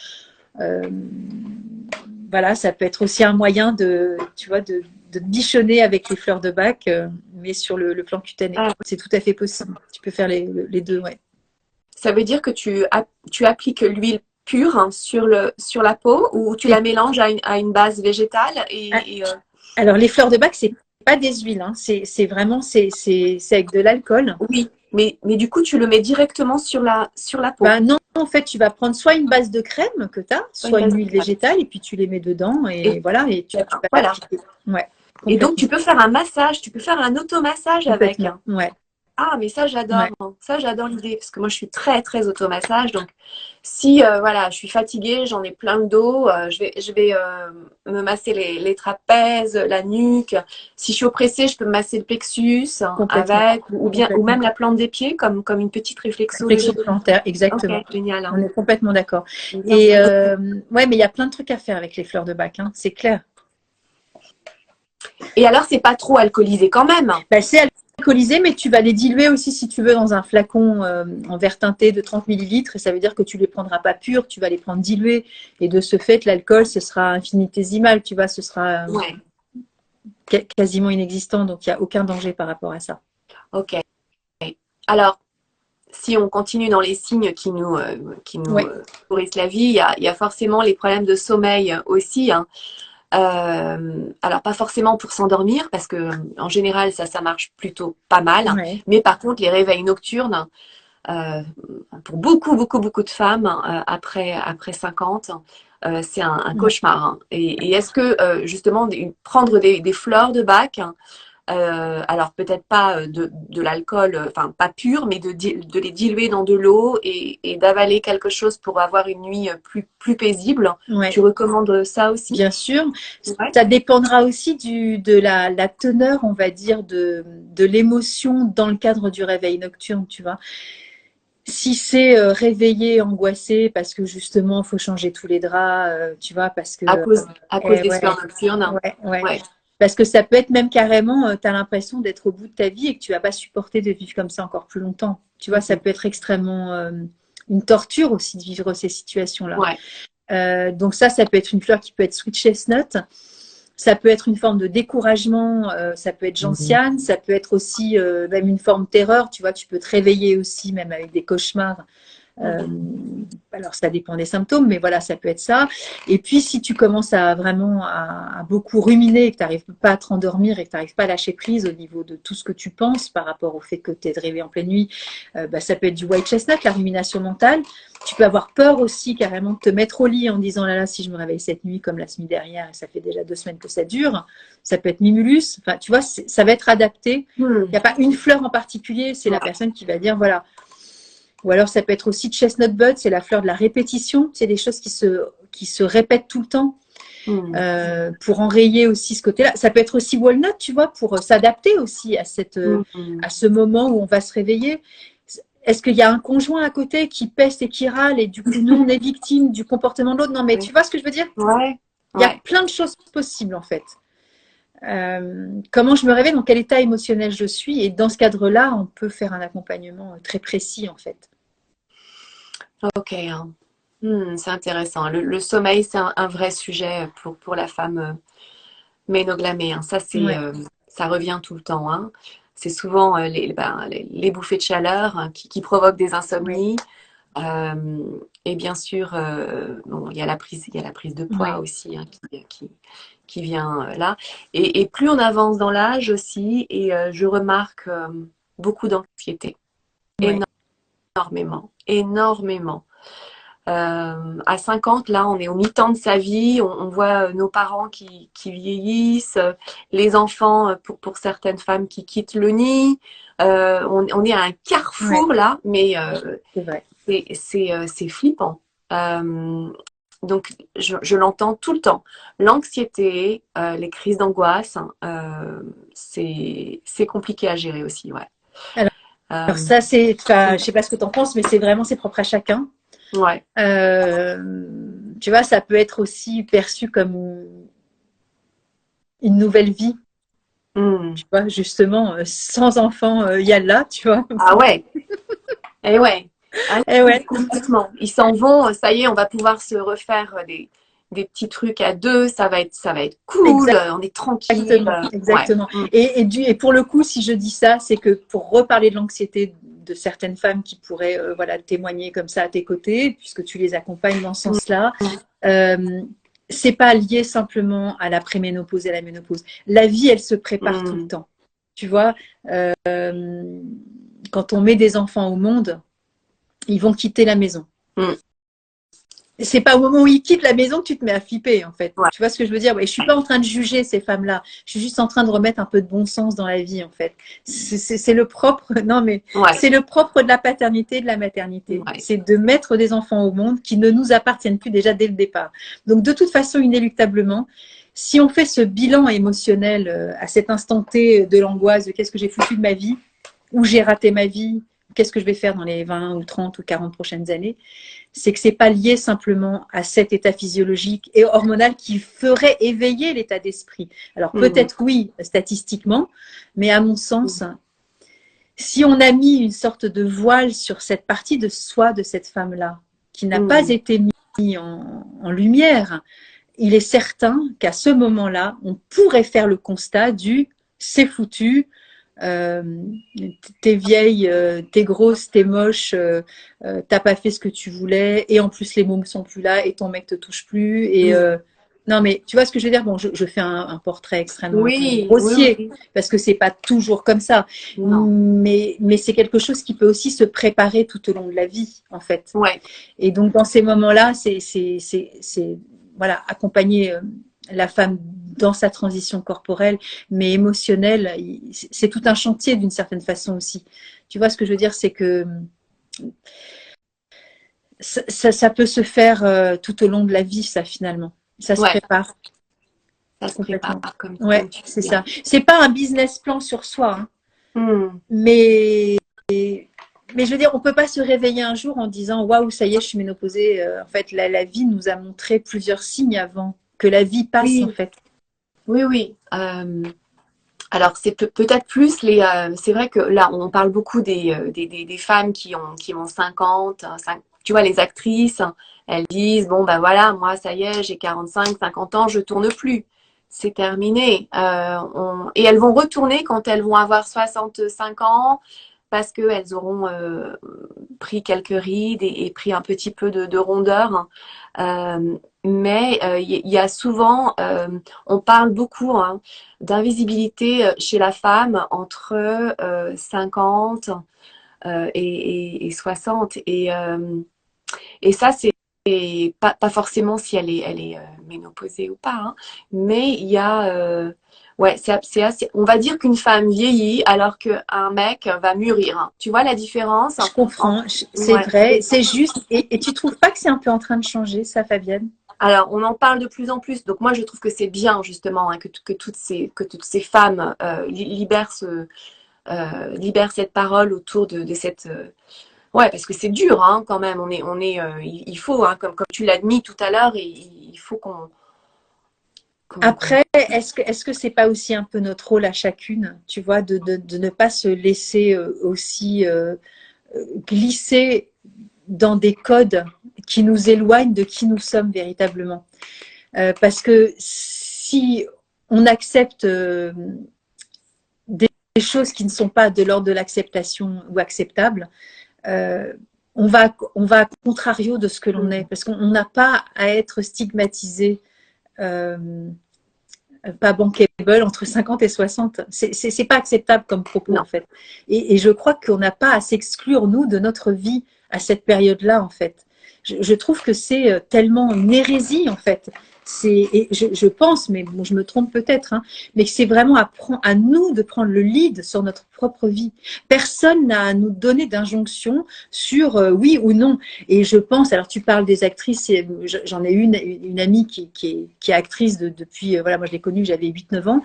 Voilà, ça peut être aussi un moyen tu vois, de bichonner avec les fleurs de bac, mais sur le plan cutané. C'est tout à fait possible. Tu peux faire les deux, ouais. Ça veut dire que tu appliques l'huile pure sur la peau ou tu la mélanges à une base végétale Alors, les fleurs de bac, c'est pas des huiles, hein. C'est vraiment avec de l'alcool. Oui, mais du coup, tu le mets directement sur la peau. Non, en fait, tu vas prendre soit une base de crème que tu as, soit une huile végétale, et puis tu les mets dedans, et voilà. Et tu voilà. Ouais, et donc, tu peux faire un massage, tu peux faire un automassage avec. Ouais. Ah, mais ça, j'adore. Ouais. Ça, j'adore l'idée, parce que moi, je suis très, très automassage. Donc, si, voilà, je suis fatiguée, j'en ai plein le dos, je vais me masser les trapèzes, la nuque. Si je suis oppressée, je peux me masser le plexus avec, ou même la plante des pieds, comme une petite réflexologie. Réflexion plantaire, exactement. Okay, génial. On est complètement d'accord. Et ouais, mais il y a plein de trucs à faire avec les fleurs de bac, hein, c'est clair. Et alors, c'est pas trop alcoolisé quand même? C'est alcoolisé, mais tu vas les diluer aussi si tu veux dans un flacon en verre teinté de 30 ml, et ça veut dire que tu les prendras pas purs, tu vas les prendre dilués, et de ce fait l'alcool ce sera infinitésimal, tu vois, ce sera quasiment inexistant, donc il n'y a aucun danger par rapport à ça. Ok. Alors, si on continue dans les signes qui nous Ouais. pourrissent la vie, il y a forcément les problèmes de sommeil aussi, hein. Alors, pas forcément pour s'endormir, parce que en général, ça marche plutôt pas mal. Ouais. Mais par contre, les réveils nocturnes, euh, pour beaucoup de femmes, après 50, c'est un Ouais. cauchemar, hein. Et est-ce que, justement, prendre des fleurs de bac, alors peut-être pas de l'alcool, enfin pas pur, mais de les diluer dans de l'eau et d'avaler quelque chose pour avoir une nuit plus paisible. Ouais. Tu recommandes ça aussi? Bien sûr. Ouais. Ça dépendra aussi de la teneur, on va dire, de l'émotion dans le cadre du réveil nocturne, tu vois. Si c'est réveillé, angoissé, parce que justement, il faut changer tous les draps, tu vois, parce que À cause des ouais, sueurs nocturnes. ouais. Ouais. Parce que ça peut être même carrément, tu as l'impression d'être au bout de ta vie et que tu vas pas supporter de vivre comme ça encore plus longtemps. Tu vois, ça peut être extrêmement une torture aussi de vivre ces situations-là. Ouais. Donc ça peut être une fleur qui peut être sweet chestnut. Ça peut être une forme de découragement, ça peut être gentiane, ça peut être aussi même une forme de terreur. Tu vois, tu peux te réveiller aussi, même avec des cauchemars. Euh, alors, ça dépend des symptômes, mais voilà, ça peut être ça. Et puis, si tu commences à vraiment à beaucoup ruminer et que tu n'arrives pas à te rendormir et que tu n'arrives pas à lâcher prise au niveau de tout ce que tu penses par rapport au fait que tu es réveillé en pleine nuit, ça peut être du white chestnut, la rumination mentale. Tu peux avoir peur aussi carrément de te mettre au lit en disant là, si je me réveille cette nuit comme la semaine dernière et ça fait déjà 2 semaines que ça dure. Ça peut être mimulus. Enfin, tu vois, ça va être adapté. Il n'y a pas une fleur en particulier. C'est la personne qui va dire voilà. Ou alors ça peut être aussi chestnut bud, c'est la fleur de la répétition. C'est des choses qui se répètent tout le temps pour enrayer aussi ce côté-là. Ça peut être aussi walnut, tu vois, pour s'adapter aussi à ce moment où on va se réveiller. Est-ce qu'il y a un conjoint à côté qui peste et qui râle et du coup nous on est victime du comportement de l'autre? Non mais tu vois ce que je veux dire? Ouais. Il y a Ouais. plein de choses possibles en fait. Comment je me réveille, dans quel état émotionnel je suis, et dans ce cadre-là, on peut faire un accompagnement très précis en fait. Ok, hein. C'est intéressant. Le sommeil, c'est un vrai sujet pour la femme ménoglamée, hein. Ouais, Ça revient tout le temps, hein. C'est souvent les bouffées de chaleur, hein, qui provoquent des ouais, insomnies. Et bien sûr, bon, il y a la prise de poids ouais, aussi, hein, qui vient là. Et plus on avance dans l'âge aussi, et je remarque beaucoup d'anxiété, ouais. énormément, énormément. À 50, là, on est au mi-temps de sa vie, on voit nos parents qui vieillissent, les enfants, pour certaines femmes qui quittent le nid. On est à un Ouais, carrefour là, mais c'est vrai. c'est flippant. Donc, je l'entends tout le temps. L'anxiété, les crises d'angoisse, hein, c'est compliqué à gérer aussi, ouais. Alors, Euh, ça, enfin, je sais pas ce que tu en penses, mais c'est propre à chacun. ouais. Tu vois, ça peut être aussi perçu comme une nouvelle vie, Hmm. tu vois, justement, sans enfant, il y a là, tu vois. Ah ouais, et ouais. Ah Eh oui, ouais, complètement. Ils s'en vont, ça y est, on va pouvoir se refaire des petits trucs à deux, ça va être cool, on est tranquille. exactement, Ouais. exactement. Et pour le coup, si je dis ça, c'est que pour reparler de l'anxiété de certaines femmes qui pourraient voilà, témoigner comme ça à tes côtés, puisque tu les accompagnes dans ce sens-là, euh, c'est pas lié simplement à la préménopause et à la ménopause. La vie, elle se prépare tout le Mm. temps. Tu vois, quand on met des enfants au monde, ils vont quitter la maison. Mm. C'est pas au moment où ils quittent la maison que tu te mets à flipper, en fait. Ouais. Tu vois ce que je veux dire? Ouais, je suis pas en train de juger ces femmes-là. Je suis juste en train de remettre un peu de bon sens dans la vie, en fait. C'est le propre, non, mais Ouais. c'est le propre de la paternité et de la maternité. Ouais. C'est de mettre des enfants au monde qui ne nous appartiennent plus déjà dès le départ. Donc, de toute façon, inéluctablement, si on fait ce bilan émotionnel à cet instant T de l'angoisse de qu'est-ce que j'ai foutu de ma vie, où j'ai raté ma vie, qu'est-ce que je vais faire dans les 20 ou 30 ou 40 prochaines années, c'est que c'est pas lié simplement à cet état physiologique et hormonal qui ferait éveiller l'état d'esprit. Alors Mm. peut-être oui, statistiquement, mais à mon sens, si on a mis une sorte de voile sur cette partie de soi de cette femme-là, qui n'a pas Mm. été mis en lumière, il est certain qu'à ce moment-là, on pourrait faire le constat du c'est foutu, t'es vieille, t'es grosse, t'es moche, t'as pas fait ce que tu voulais, et en plus les mômes sont plus là, et ton mec te touche plus, et non mais tu vois ce que je veux dire. Bon, je fais un portrait extrêmement Oui, oui, grossier oui. parce que c'est pas toujours comme ça, Non. mais c'est quelque chose qui peut aussi se préparer tout au long de la vie en fait. Ouais. Et donc dans ces moments-là, c'est voilà, accompagner la femme dans sa transition corporelle, mais émotionnelle, c'est tout un chantier d'une certaine façon aussi. Tu vois ce que je veux dire, c'est que ça peut se faire tout au long de la vie, ça finalement. Ça se Ouais. prépare Ça se prépare, complètement. comme, Ouais, comme tu c'est dis. Hein. ça. C'est pas un business plan sur soi, hein, Hmm. mais je veux dire, on peut pas se réveiller un jour en disant waouh, ça y est, je suis ménopausée. En fait, la vie nous a montré plusieurs signes avant que la vie passe en Oui, fait. oui, oui. Alors, c'est peut-être plus les. C'est vrai que là, on parle beaucoup des femmes qui ont 50, tu vois, les actrices, elles disent, bon, ben voilà, moi, ça y est, j'ai 45, 50 ans, je tourne plus. C'est terminé. Et elles vont retourner quand elles vont avoir 65 ans parce qu'elles auront pris quelques rides et pris un petit peu de rondeur. Mais il y a souvent, on parle beaucoup hein, d'invisibilité chez la femme entre 50 et 60. Et ça, c'est pas forcément si elle est ménopausée ou pas, hein, mais il y a... ouais, c'est assez, on va dire qu'une femme vieillit alors qu'un mec va mûrir. Hein. Tu vois la différence? Je comprends, c'est Ouais. vrai, c'est juste. Et tu trouves pas que c'est un peu en train de changer, ça, Fabienne? Alors, on en parle de plus en plus. Donc, moi, je trouve que c'est bien, justement, hein, que toutes ces femmes libèrent cette parole autour de cette. Ouais, parce que c'est dur, hein, quand même. Il faut, hein, comme tu l'as dit tout à l'heure, il faut qu'on. Après, est-ce que c'est pas aussi un peu notre rôle à chacune, tu vois, de ne pas se laisser aussi glisser dans des codes qui nous éloignent de qui nous sommes véritablement. Parce que si on accepte des choses qui ne sont pas de l'ordre de l'acceptation ou acceptables, euh, on va à contrario de ce que l'on est, parce qu'on n'a pas à être stigmatisé, euh, pas bankable entre 50 et 60. C'est pas acceptable comme propos en Non. fait. Et je crois qu'on n'a pas à s'exclure nous de notre vie à cette période-là en fait. Je trouve que c'est tellement une hérésie en fait. Et je pense, mais bon, je me trompe peut-être, hein, mais que c'est vraiment à nous de prendre le lead sur notre propre vie. Personne n'a à nous donner d'injonction sur oui ou non. Et je pense, alors tu parles des actrices, j'en ai une amie qui est actrice depuis, voilà, moi je l'ai connue, j'avais 8-9 ans.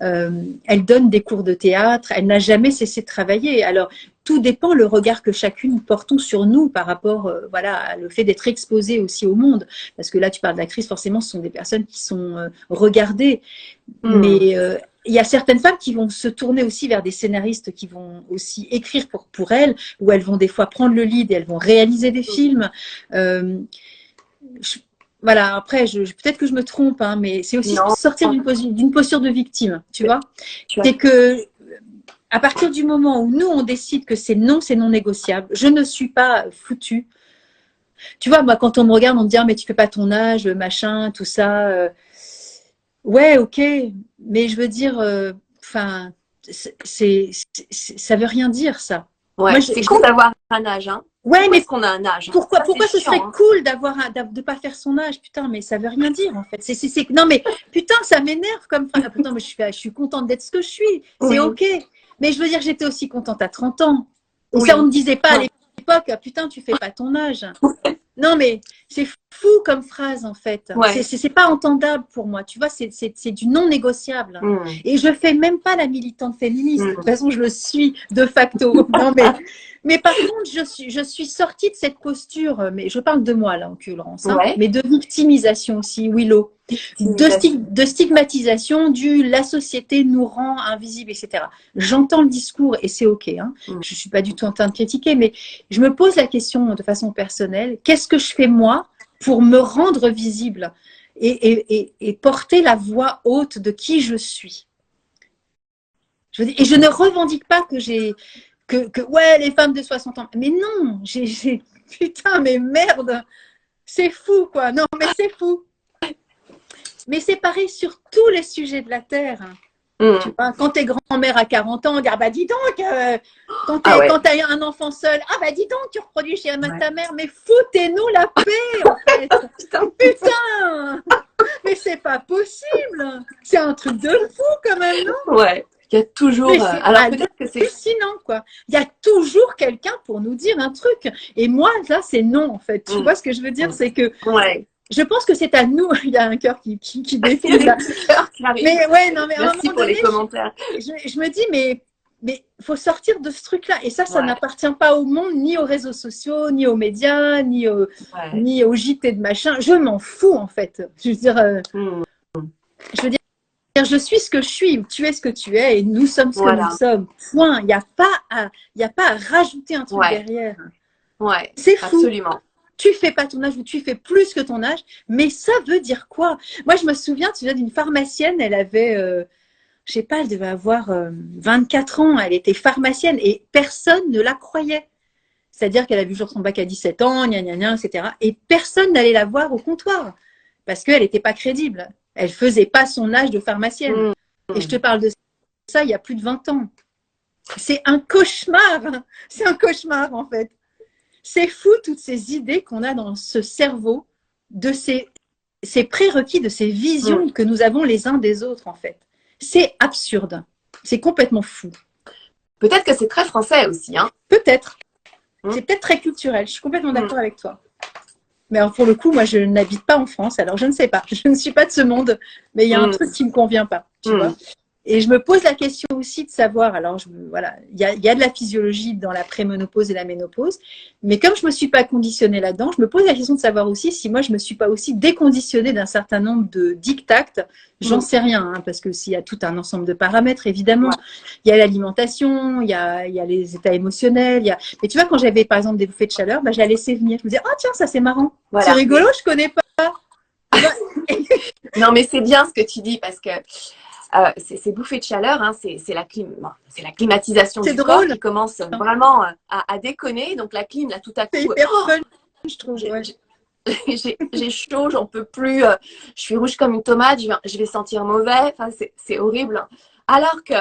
Elle donne des cours de théâtre, elle n'a jamais cessé de travailler. Alors, tout dépend le regard que chacune portons sur nous par rapport voilà, à le fait d'être exposé aussi au monde. Parce que là, tu parles d'actrices, forcément, ce sont des personnes qui sont regardées. Hmm. Mais il y a certaines femmes qui vont se tourner aussi vers des scénaristes qui vont aussi écrire pour elles, où elles vont des fois prendre le lead et elles vont réaliser des films. Euh, je, voilà, après, peut-être que je me trompe, hein, mais c'est aussi Non, sortir d'une posture de victime, tu vois. tu as. C'est que à partir du moment où nous, on décide que c'est non négociable, je ne suis pas foutue. Tu vois, moi, quand on me regarde, on me dit, ah, mais tu fais pas ton âge, machin, tout ça. Ouais, ok, mais je veux dire, enfin, ça veut rien dire, ça. Moi, Ouais, c'est con d'avoir un âge, hein. ouais, Pourquoi mais est-ce qu'on a un âge? pourquoi, Ça, c'est pourquoi ce serait chiant. Hein. cool de pas faire son âge? Putain, mais ça veut rien dire en fait. Non, mais putain, ça m'énerve comme phrase. Ah, putain, mais je suis contente d'être ce que je suis. C'est Oui, ok. Mais je veux dire, j'étais aussi contente à 30 ans. Et ça, on oui. me disait pas à Ouais. l'époque, ah, putain, tu fais pas ton âge. Non, mais c'est fou comme phrase, en fait. Ouais. C'est pas entendable pour moi. Tu vois, c'est du non négociable. Hmm. Et je fais même pas la militante féministe. De toute Hmm. façon, je le suis de facto. Non, mais par contre, je suis sortie de cette posture, mais je parle de moi, là, en l'occurrence, hein, Ouais. mais de victimisation aussi, Willow. Victimisation. De stigmatisation la société nous rend invisibles, etc. J'entends le discours et c'est OK. Hein. Hmm. Je ne suis pas du tout en train de critiquer, mais je me pose la question de façon personnelle, qu'est-ce que je fais moi pour me rendre visible et porter la voix haute de qui je suis? Et je ne revendique pas ouais, les femmes de 60 ans. Mais non, putain, mais merde, c'est fou, quoi. Non, mais c'est fou. Mais c'est pareil sur tous les sujets de la Terre. Tu vois, quand t'es grand-mère à 40 ans, on dit, ah bah dis donc, quand t'as un enfant seul, ah bah dis donc, tu reproduis chez ta mère, mais foutez-nous la paix, en fait. Putain, mais c'est pas possible. C'est un truc de fou, quand même, non? Ouais. Il y a toujours. Alors peut-être que c'est hallucinant, quoi. Il y a toujours quelqu'un pour nous dire un truc. Et moi, là, c'est non, en fait. Tu vois ce que je veux dire, c'est que. Ouais. Je pense que c'est à nous. Il y a un cœur qui défile là. Mais ouais, non, mais à un moment pour donné, les commentaires. Je me dis, mais faut sortir de ce truc-là. Et ça n'appartient pas au monde, ni aux réseaux sociaux, ni aux médias, ni au JT de machin. Je m'en fous, en fait. Je veux dire, je suis ce que je suis, tu es ce que tu es, et nous sommes ce que nous sommes. Point. Il n'y a pas à rajouter un truc derrière. Ouais, c'est fou. Absolument. Tu fais pas ton âge ou tu fais plus que ton âge, mais ça veut dire quoi? Moi, je me souviens, tu vois, d'une pharmacienne, elle avait, je sais pas, elle devait avoir 24 ans, elle était pharmacienne et personne ne la croyait. C'est-à-dire qu'elle a vu genre son bac à 17 ans, gna gna gna, etc. Et personne n'allait la voir au comptoir parce qu'elle n'était pas crédible. Elle faisait pas son âge de pharmacienne. Et je te parle de ça il y a plus de 20 ans. C'est un cauchemar. C'est un cauchemar, en fait. C'est fou, toutes ces idées qu'on a dans ce cerveau, de ces prérequis, de ces visions que nous avons les uns des autres, en fait. C'est absurde. C'est complètement fou. Peut-être que c'est très français aussi. Hein. Peut-être. C'est peut-être très culturel. Je suis complètement d'accord avec toi. Mais alors, pour le coup, moi, je n'habite pas en France, alors je ne sais pas. Je ne suis pas de ce monde, mais il y a un truc qui ne me convient pas, tu vois. Et je me pose la question aussi de savoir, alors voilà, il y a de la physiologie dans la préménopause et la ménopause, mais comme je me suis pas conditionnée là-dedans, je me pose la question de savoir aussi si moi je me suis pas aussi déconditionnée d'un certain nombre de dictats. J'en sais rien, hein, parce que s'il y a tout un ensemble de paramètres, évidemment, il y a l'alimentation, il y a les états émotionnels, mais tu vois, quand j'avais par exemple des bouffées de chaleur, bah, je la laissais venir. Je me disais, oh tiens, ça c'est marrant, c'est rigolo, je connais pas. Non, mais c'est bien ce que tu dis parce que ces bouffées de chaleur, hein, c'est la climatisation du corps qui commence vraiment à déconner. Donc la clim, là, tout à coup, c'est hyper fun, je trouve. J'ai chaud, j'en peux plus. Je suis rouge comme une tomate, je vais sentir mauvais. Enfin, c'est horrible. Alors que,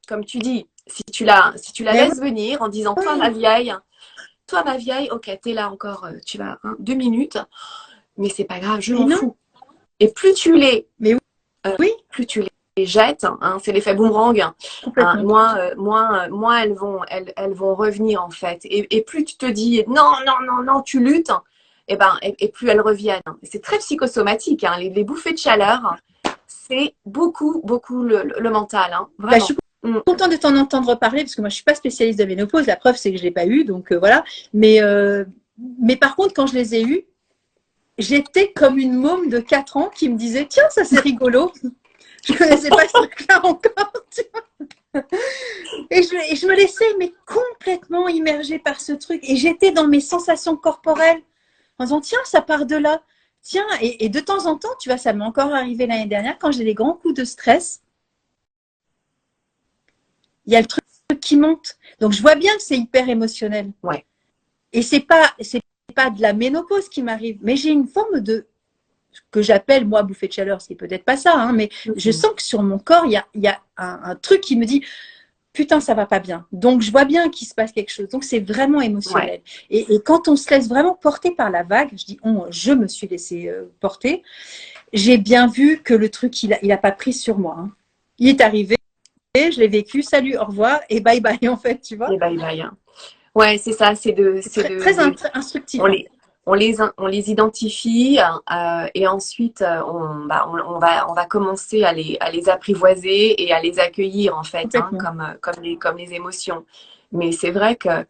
comme tu dis, si tu la laisses venir en disant, toi ma vieille, ok, t'es là encore, tu vas 2 minutes, mais c'est pas grave, je m'en fous. Et plus tu les, plus tu les jettes, hein, c'est l'effet boomerang, hein, moins elles vont revenir en fait. Et plus tu te dis non, tu luttes, et plus elles reviennent. C'est très psychosomatique, hein, les bouffées de chaleur, c'est beaucoup le mental, hein, vraiment. Je suis contente de t'en entendre parler parce que moi je suis pas spécialiste de ménopause, la preuve c'est que je l'ai pas eu, donc voilà. Mais par contre quand je les ai eus, j'étais comme une môme de 4 ans qui me disait tiens ça c'est rigolo. Je connaissais pas ce truc-là encore. Tu vois. Et je me laissais mais complètement immergée par ce truc et j'étais dans mes sensations corporelles en disant tiens ça part de là, tiens et de temps en temps tu vois ça m'est encore arrivé l'année dernière quand j'ai des grands coups de stress. Il y a le truc qui monte. Donc, je vois bien que c'est hyper émotionnel. Ouais. Et c'est pas de la ménopause qui m'arrive, mais j'ai une forme de, que j'appelle, moi, bouffée de chaleur, c'est peut-être pas ça, hein, mais je sens que sur mon corps, il y a un truc qui me dit, putain, ça va pas bien. Donc, je vois bien qu'il se passe quelque chose. Donc, c'est vraiment émotionnel. Ouais. Et quand on se laisse vraiment porter par la vague, je me suis laissée porter, j'ai bien vu que le truc, il a pas pris sur moi. Hein. Il est arrivé. Je l'ai vécu, salut, au revoir, et bye bye en fait, tu vois. Et bye bye. Ouais, c'est ça, c'est très instructif. On les identifie et ensuite on va commencer à les apprivoiser et à les accueillir en fait, hein, comme les émotions. Mais c'est vrai que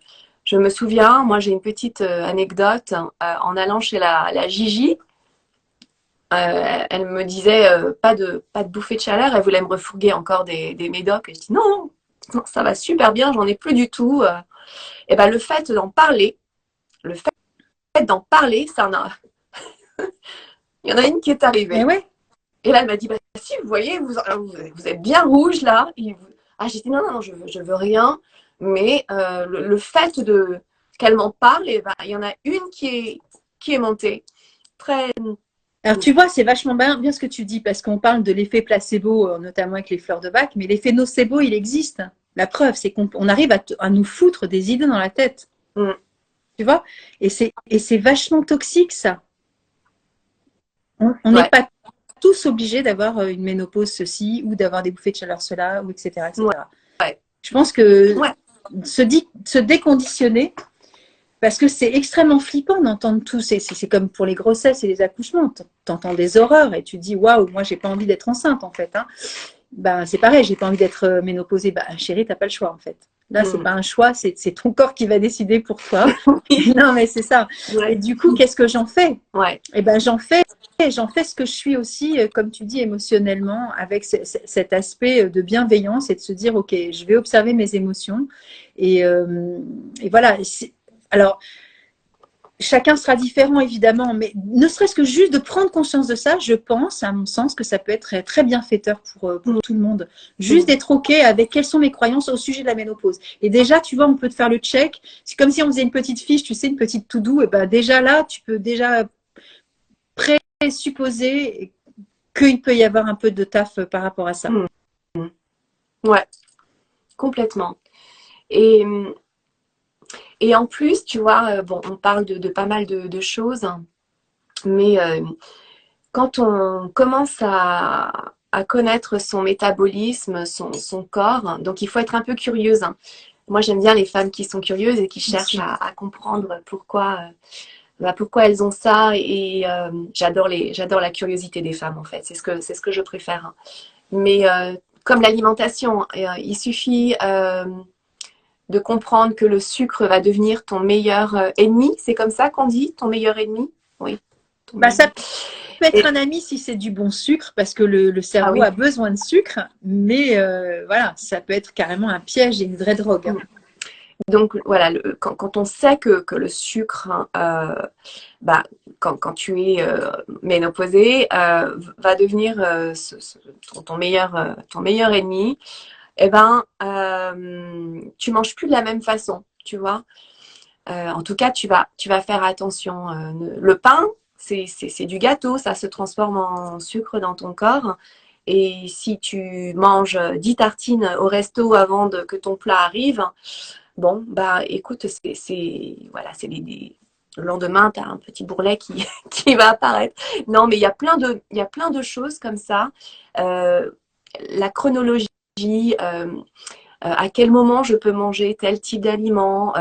je me souviens, moi j'ai une petite anecdote en allant chez la Gigi. Elle me disait pas de bouffée de chaleur, elle voulait me refourguer encore des médocs. Et je dis non, ça va super bien, j'en ai plus du tout. Et ben le fait d'en parler, ça en a. Il y en a une qui est arrivée. Ouais. Et là, elle m'a dit bah, si, vous voyez, vous êtes bien rouge là. Ah, j'ai dit non, non, non, je veux rien. Mais le fait qu'elle m'en parle, et ben, il y en a une qui est montée. Très. Alors, tu vois, c'est vachement bien ce que tu dis, parce qu'on parle de l'effet placebo, notamment avec les fleurs de bac, mais l'effet nocebo, il existe. La preuve, c'est qu'on arrive à nous foutre des idées dans la tête. Mm. Tu vois? Et c'est vachement toxique, ça. On n'est Ouais. pas tous obligés d'avoir une ménopause ceci, ou d'avoir des bouffées de chaleur cela, ou etc. etc. Ouais. Ouais. Je pense que Ouais. se déconditionner, parce que c'est extrêmement flippant d'entendre tout. C'est comme pour les grossesses et les accouchements. T'entends des horreurs et tu te dis waouh, moi j'ai pas envie d'être enceinte en fait. Hein. Ben, c'est pareil, j'ai pas envie d'être ménopausée. Ben, chérie, t'as pas le choix en fait. Là, c'est pas un choix, c'est ton corps qui va décider pour toi. Non, mais c'est ça. Ouais. Et du coup, qu'est-ce que j'en fais? Ouais. Eh ben, j'en fais ce que je suis aussi, comme tu dis, émotionnellement, avec cet aspect de bienveillance et de se dire, ok, je vais observer mes émotions. Et voilà. Alors, chacun sera différent, évidemment, mais ne serait-ce que juste de prendre conscience de ça, je pense, à mon sens, que ça peut être très, très bienfaiteur pour tout le monde. Juste d'être OK avec quelles sont mes croyances au sujet de la ménopause. Et déjà, tu vois, on peut te faire le check. C'est comme si on faisait une petite fiche, tu sais, une petite to-do. Et ben déjà là, tu peux déjà présupposer qu'il peut y avoir un peu de taf par rapport à ça. Ouais, complètement. Et en plus, tu vois, bon, on parle de pas mal de choses, mais quand on commence à connaître son métabolisme, son corps, donc il faut être un peu curieuse. Hein. Moi, j'aime bien les femmes qui sont curieuses et qui cherchent à comprendre pourquoi elles ont ça. Et j'adore la curiosité des femmes, en fait. C'est ce que je préfère. Hein. Mais comme l'alimentation, il suffit de comprendre que le sucre va devenir ton meilleur ennemi. C'est comme ça qu'on dit, ton meilleur ennemi? Oui. Ça peut être un ami si c'est du bon sucre, parce que le cerveau a besoin de sucre, mais voilà, ça peut être carrément un piège et une vraie drogue. Hein. Donc voilà, quand on sait que le sucre, quand tu es ménopausée, va devenir ton meilleur ennemi, eh ben, tu manges plus de la même façon, tu vois. En tout cas, tu vas faire attention. Le pain, c'est du gâteau, ça se transforme en sucre dans ton corps. Et si tu manges 10 tartines au resto avant que ton plat arrive, bon, bah écoute, voilà, le lendemain, tu as un petit bourrelet qui va apparaître. Non, mais il y a plein de choses comme ça. La chronologie, à quel moment je peux manger tel type d'aliment.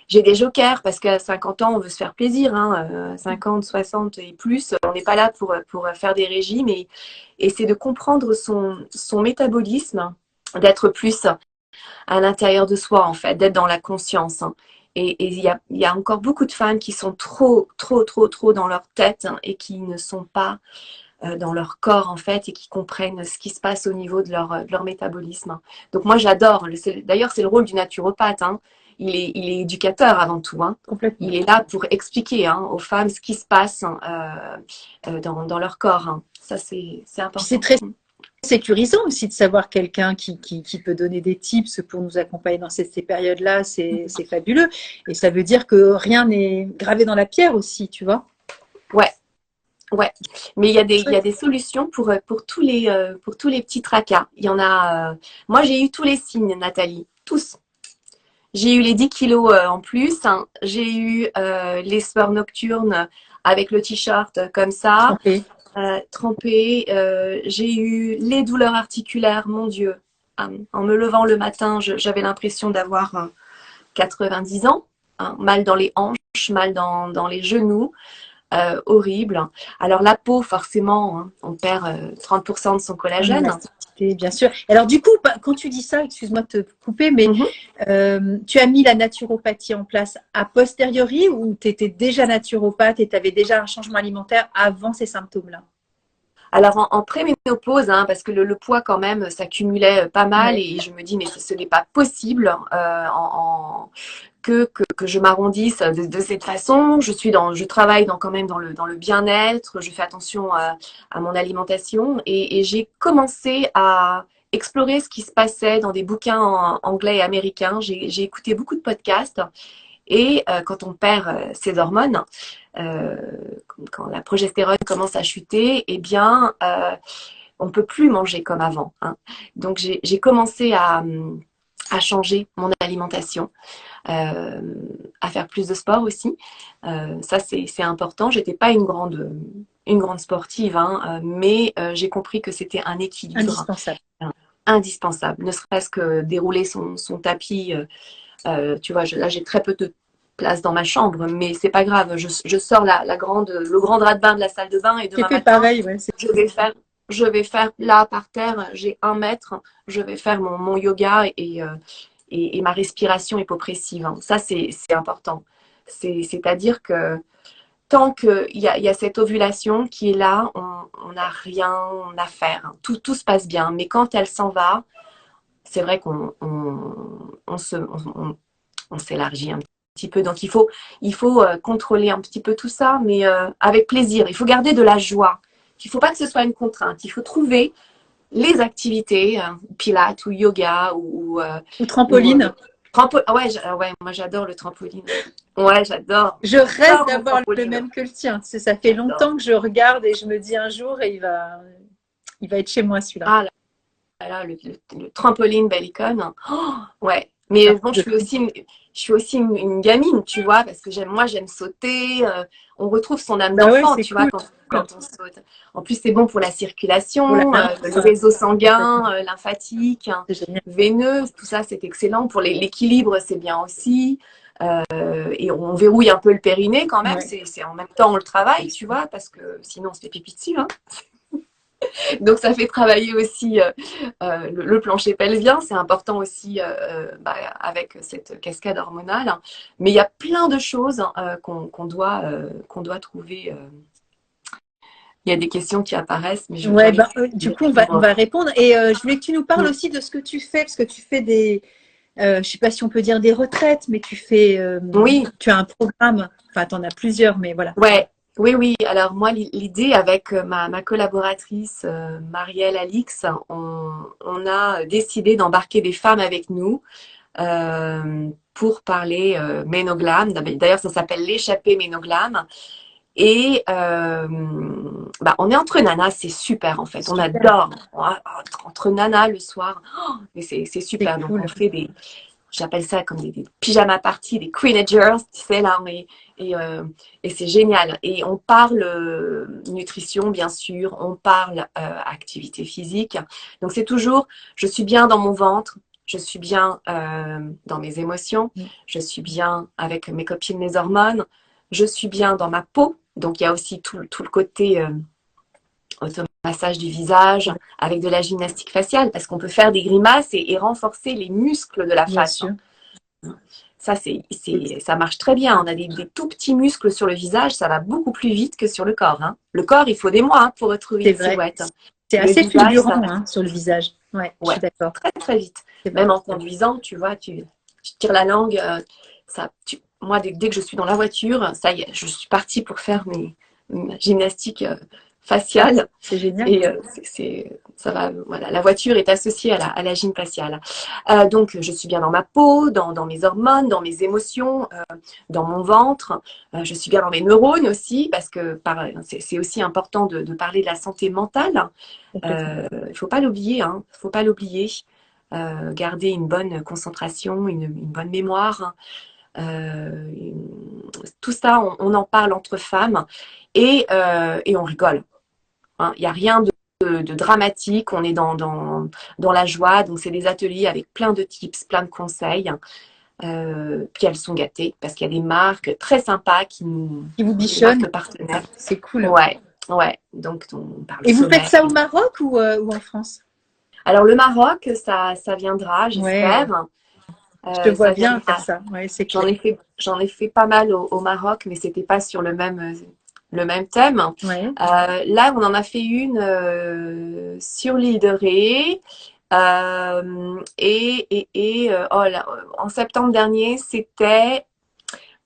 J'ai des jokers parce qu'à 50 ans, on veut se faire plaisir. Hein, 50, 60 et plus, on n'est pas là pour faire des régimes. Et c'est de comprendre son métabolisme, d'être plus à l'intérieur de soi, en fait, d'être dans la conscience. Hein. Et il y a encore beaucoup de femmes qui sont trop dans leur tête, hein, et qui ne sont pas dans leur corps, en fait, et qui comprennent ce qui se passe au niveau de leur métabolisme. Donc moi, j'adore. D'ailleurs, c'est le rôle du naturopathe. Hein. Il est éducateur avant tout. Hein. Il est là pour expliquer, hein, aux femmes ce qui se passe dans leur corps. Hein. Ça, c'est important. C'est très sécurisant aussi de savoir quelqu'un qui peut donner des tips pour nous accompagner dans ces périodes-là. C'est fabuleux. Et ça veut dire que rien n'est gravé dans la pierre aussi, tu vois. Ouais, mais il y a des solutions pour tous les petits tracas. Il y en a. Moi, j'ai eu tous les signes, Nathalie, tous. J'ai eu les 10 kilos en plus. Hein. J'ai eu les sueurs nocturnes avec le t-shirt comme ça, trempé. J'ai eu les douleurs articulaires, mon Dieu. En me levant le matin, j'avais l'impression d'avoir 90 ans. Hein. Mal dans les hanches, mal dans les genoux. Horrible. Alors la peau, forcément, hein, on perd 30% de son collagène. Bien sûr. Alors du coup, quand tu dis ça, excuse-moi de te couper, mais tu as mis la naturopathie en place a posteriori ou tu étais déjà naturopathe et tu avais déjà un changement alimentaire avant ces symptômes-là? Alors en préménopause, hein, parce que le poids quand même s'accumulait pas mal, et je me dis mais ce n'est pas possible que je m'arrondisse de cette façon. Je travaille quand même dans le bien-être, je fais attention à mon alimentation, et j'ai commencé à explorer ce qui se passait dans des bouquins en anglais et américains. J'ai écouté beaucoup de podcasts. Et quand on perd ses hormones, euh, quand la progestérone commence à chuter, eh bien, on peut plus manger comme avant, hein. Donc, j'ai commencé à changer mon alimentation, euh, à faire plus de sport aussi. Ça, c'est important. J'étais pas une grande sportive, hein, mais j'ai compris que c'était un équilibre Indispensable. indispensable. Ne serait-ce que dérouler son tapis. Tu vois, là, j'ai très peu de place dans ma chambre, mais c'est pas grave. Je sors le grand drap de bain de la salle de bain et J'ai demain fait matin, pareil, ouais, je vais faire là par terre, j'ai 1 mètre, je vais faire mon yoga et ma respiration hypopressive, hein. Ça, c'est important. C'est-à-dire que tant qu'il y a cette ovulation qui est là, on n'a rien à faire, hein. Tout se passe bien. Mais quand elle s'en va, c'est vrai on s'élargit un petit peu. Donc, il faut contrôler un petit peu tout ça, mais avec plaisir. Il faut garder de la joie. Il ne faut pas que ce soit une contrainte. Il faut trouver les activités, pilates ou yoga ou ou trampoline. ouais, ouais, moi j'adore le trampoline. Ouais, j'adore. Je rêve J'adore mon d'avoir le trampoline. même que le tien. Ça fait J'adore. longtemps que je regarde et je me dis un jour, il va être chez moi celui-là. Ah là là, le trampoline Bellicon. Oh, ouais. Mais bon, je suis aussi une gamine, tu vois, parce que j'aime sauter. On retrouve son âme Bah ouais, d'enfant, c'est tu vois, cool. quand on saute. En plus, c'est bon pour la Pour la circulation, le lymphe, réseau complètement. sanguin, lymphatique, hein, C'est génial. veineux, tout ça, c'est excellent. Pour l'équilibre, c'est bien aussi. Et on verrouille un peu le périnée quand même. Ouais. C'est en même temps, on le travaille, tu vois, parce que sinon, on se fait pipi dessus, hein. Donc ça fait travailler aussi le plancher pelvien, c'est important aussi avec cette cascade hormonale. Mais il y a plein de choses qu'on doit trouver. Il y a des questions qui apparaissent, mais Ouais, j'arrive ben, du plus coup, à on va répondre. répondre. Et je voulais que tu nous parles aussi de ce que tu fais, parce que tu fais je sais pas si on peut dire des retraites, mais Oui, tu as un programme. Enfin, tu en as plusieurs, mais voilà. ouais. Oui, oui. Alors moi, l'idée avec ma collaboratrice Marielle Alix, on a décidé d'embarquer des femmes avec nous pour parler ménoglame. D'ailleurs, ça s'appelle l'échappée ménoglame. Et on est entre nanas, c'est super en fait. On Super, adore. Entre nanas le soir, oh, mais c'est c'est super. Donc on cool. fait j'appelle ça comme des pyjama parties, des queenagers, tu sais là, et c'est génial. Et on parle nutrition bien sûr, on parle activité physique. Donc c'est toujours, je suis bien dans mon ventre. Je suis bien dans mes émotions, Mm. je suis bien avec mes copines, mes hormones, je suis bien dans ma peau. Donc il y a aussi tout le côté automassage du visage avec de la gymnastique faciale parce qu'on peut faire des grimaces et renforcer les muscles de la Bien face. sûr. Ça, ça marche très bien. On a des tout petits muscles sur le visage, ça va beaucoup plus vite que sur le corps, hein. Le corps, il faut des mois pour retrouver C'est une vrai. silhouette. C'est Le assez visage, ça fulgurant va hein, sur le visage. Ouais, je ouais, suis d'accord. très très vite. C'est vrai. Même en conduisant, tu vois, tu tires la langue. Moi, dès que je suis dans la voiture, ça y est, je suis partie pour faire ma gymnastique faciale. C'est génial. Et ça va, voilà, la voiture est associée à la gym faciale. Donc, je suis bien dans ma peau, dans mes hormones, dans mes émotions, dans mon ventre. Je suis bien dans mes neurones aussi, parce que c'est aussi important de parler de la santé mentale. Complètement. Il ne faut pas l'oublier, hein, faut pas l'oublier. Garder une bonne concentration, une bonne mémoire. Euh, tout ça, on en parle entre femmes et on rigole, hein. Il n'y a rien de dramatique, on est dans la joie. Donc, c'est des ateliers avec plein de tips, plein de conseils. Puis elles sont gâtées parce qu'il y a des marques très sympas Qui vous des bichonne, marques partenaires. c'est cool. Ouais, ouais. Donc, on parle Et vous faites sommeil. ça au Maroc ou en France? Alors, le Maroc, ça viendra, Ouais, j'espère. je te vois Ça bien faire viendra. ça. Ouais, c'est clair. J'en ai fait pas mal au Maroc, mais c'était pas sur le même thème. Ouais. Là, on en a fait une sur l'île de Ré. En septembre dernier, c'était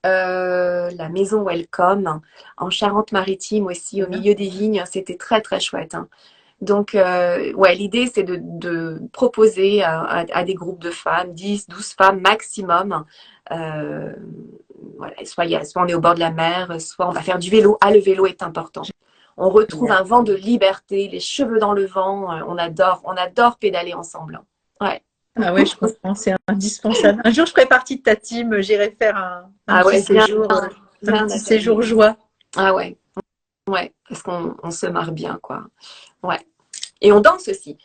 la maison Welcome en Charente-Maritime aussi, C'est au bien. milieu des vignes. C'était très, très chouette, hein. Donc, ouais, l'idée, c'est de proposer à des groupes de femmes, 10, 12 femmes maximum. Voilà, soit on est au bord de la mer, soit on va faire du vélo. Ah, le vélo est important. On retrouve un vent de liberté, les cheveux dans le vent. On adore pédaler ensemble. Ouais. Ah ouais, je comprends, c'est indispensable. Un jour, je ferai partie de ta team, j'irai faire un petit ouais, séjour, un petit séjour joie. Ah ouais, ouais, parce qu'on se marre bien, quoi. Ouais. Et on danse aussi.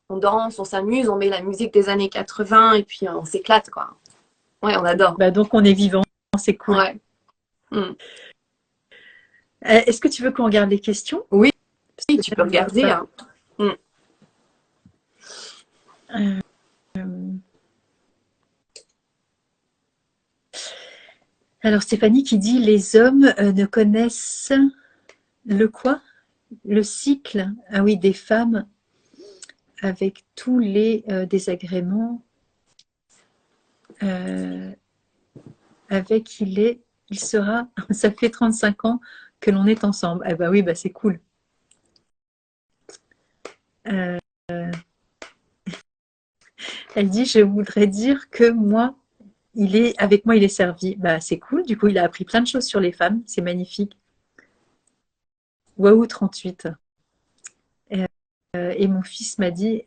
On danse, on s'amuse, on met la musique des années 80 et puis on s'éclate, quoi. Ouais, on adore. Bah, donc, on est vivant, c'est cool. Ouais. Est-ce que tu veux qu'on regarde les questions? Oui, tu peux regarder. Hein. Alors, Stéphanie qui dit, les hommes ne connaissent le quoi? Le cycle, ah oui, des femmes avec tous les désagréments avec il sera, ça fait 35 ans que l'on est ensemble. Ah bah oui, bah c'est cool. Elle dit, je voudrais dire que moi, avec moi, il est servi. Bah c'est cool, du coup, il a appris plein de choses sur les femmes, c'est magnifique. Waouh, 38. Et mon fils m'a dit,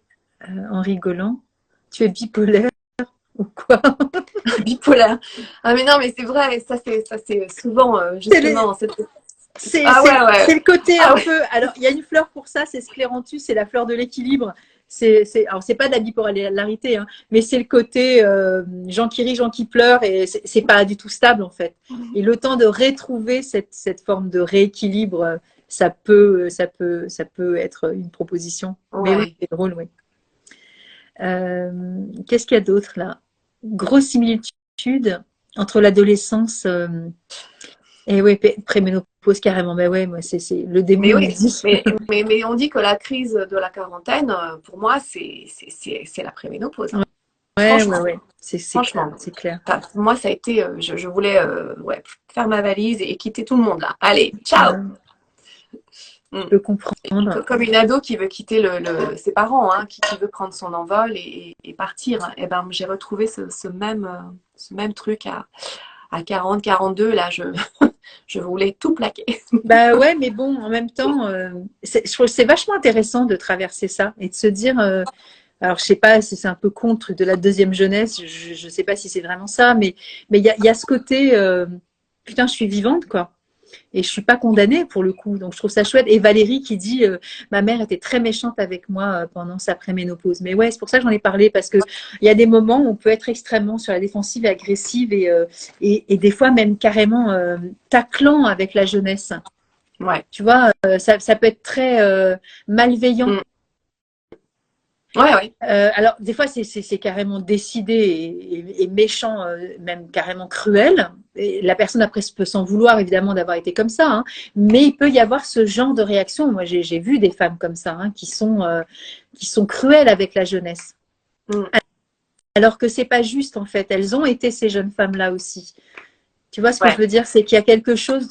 en rigolant, tu es bipolaire ou quoi? Bipolaire. Ah mais non, mais c'est vrai, ça c'est souvent justement. C'est le côté un peu. Alors, il y a une fleur pour ça, c'est scléranthus, c'est la fleur de l'équilibre. Alors, c'est pas de la bipolarité, hein, mais c'est le côté gens qui rient, gens qui pleurent, et c'est pas du tout stable en fait. Et le temps de retrouver cette forme de rééquilibre, ça peut être une proposition. Mais oui, c'est drôle, oui. Qu'est-ce qu'il y a d'autre là? Grosse similitude entre l'adolescence et oui, préménopause carrément. Mais ouais, moi c'est le démon. Mais on dit que la crise de la quarantaine, pour moi, c'est la préménopause. Hein. Ouais. Franchement, c'est clair. Moi, ça a été, je voulais faire ma valise et quitter tout le monde là. Allez, ciao. Je peux comprendre. Comme une ado qui veut quitter ses parents, hein, qui veut prendre son envol et partir. Et ben, j'ai retrouvé ce même truc à 40, 42. Là, je voulais tout plaquer. Bah ouais, mais bon, en même temps, je trouve que c'est vachement intéressant de traverser ça et de se dire. Alors, je sais pas si c'est un peu contre de la deuxième jeunesse. Je sais pas si c'est vraiment ça, mais il y a ce côté. Putain, je suis vivante, quoi. Et je suis pas condamnée pour le coup, donc je trouve ça chouette. Et Valérie qui dit ma mère était très méchante avec moi pendant sa préménopause. Mais ouais, c'est pour ça que j'en ai parlé, parce que il y a des moments où on peut être extrêmement sur la défensive et agressive et des fois même carrément taclant avec la jeunesse. Ouais. Tu vois, ça peut être très malveillant. Ouais. Alors, des fois, c'est carrément décidé et méchant, même carrément cruel. Et la personne, après, peut s'en vouloir, évidemment, d'avoir été comme ça. Hein. Mais il peut y avoir ce genre de réaction. Moi, j'ai vu des femmes comme ça, hein, qui sont cruelles avec la jeunesse. Alors que c'est pas juste, en fait. Elles ont été ces jeunes femmes-là aussi. Tu vois ce que je veux dire? C'est qu'il y a quelque chose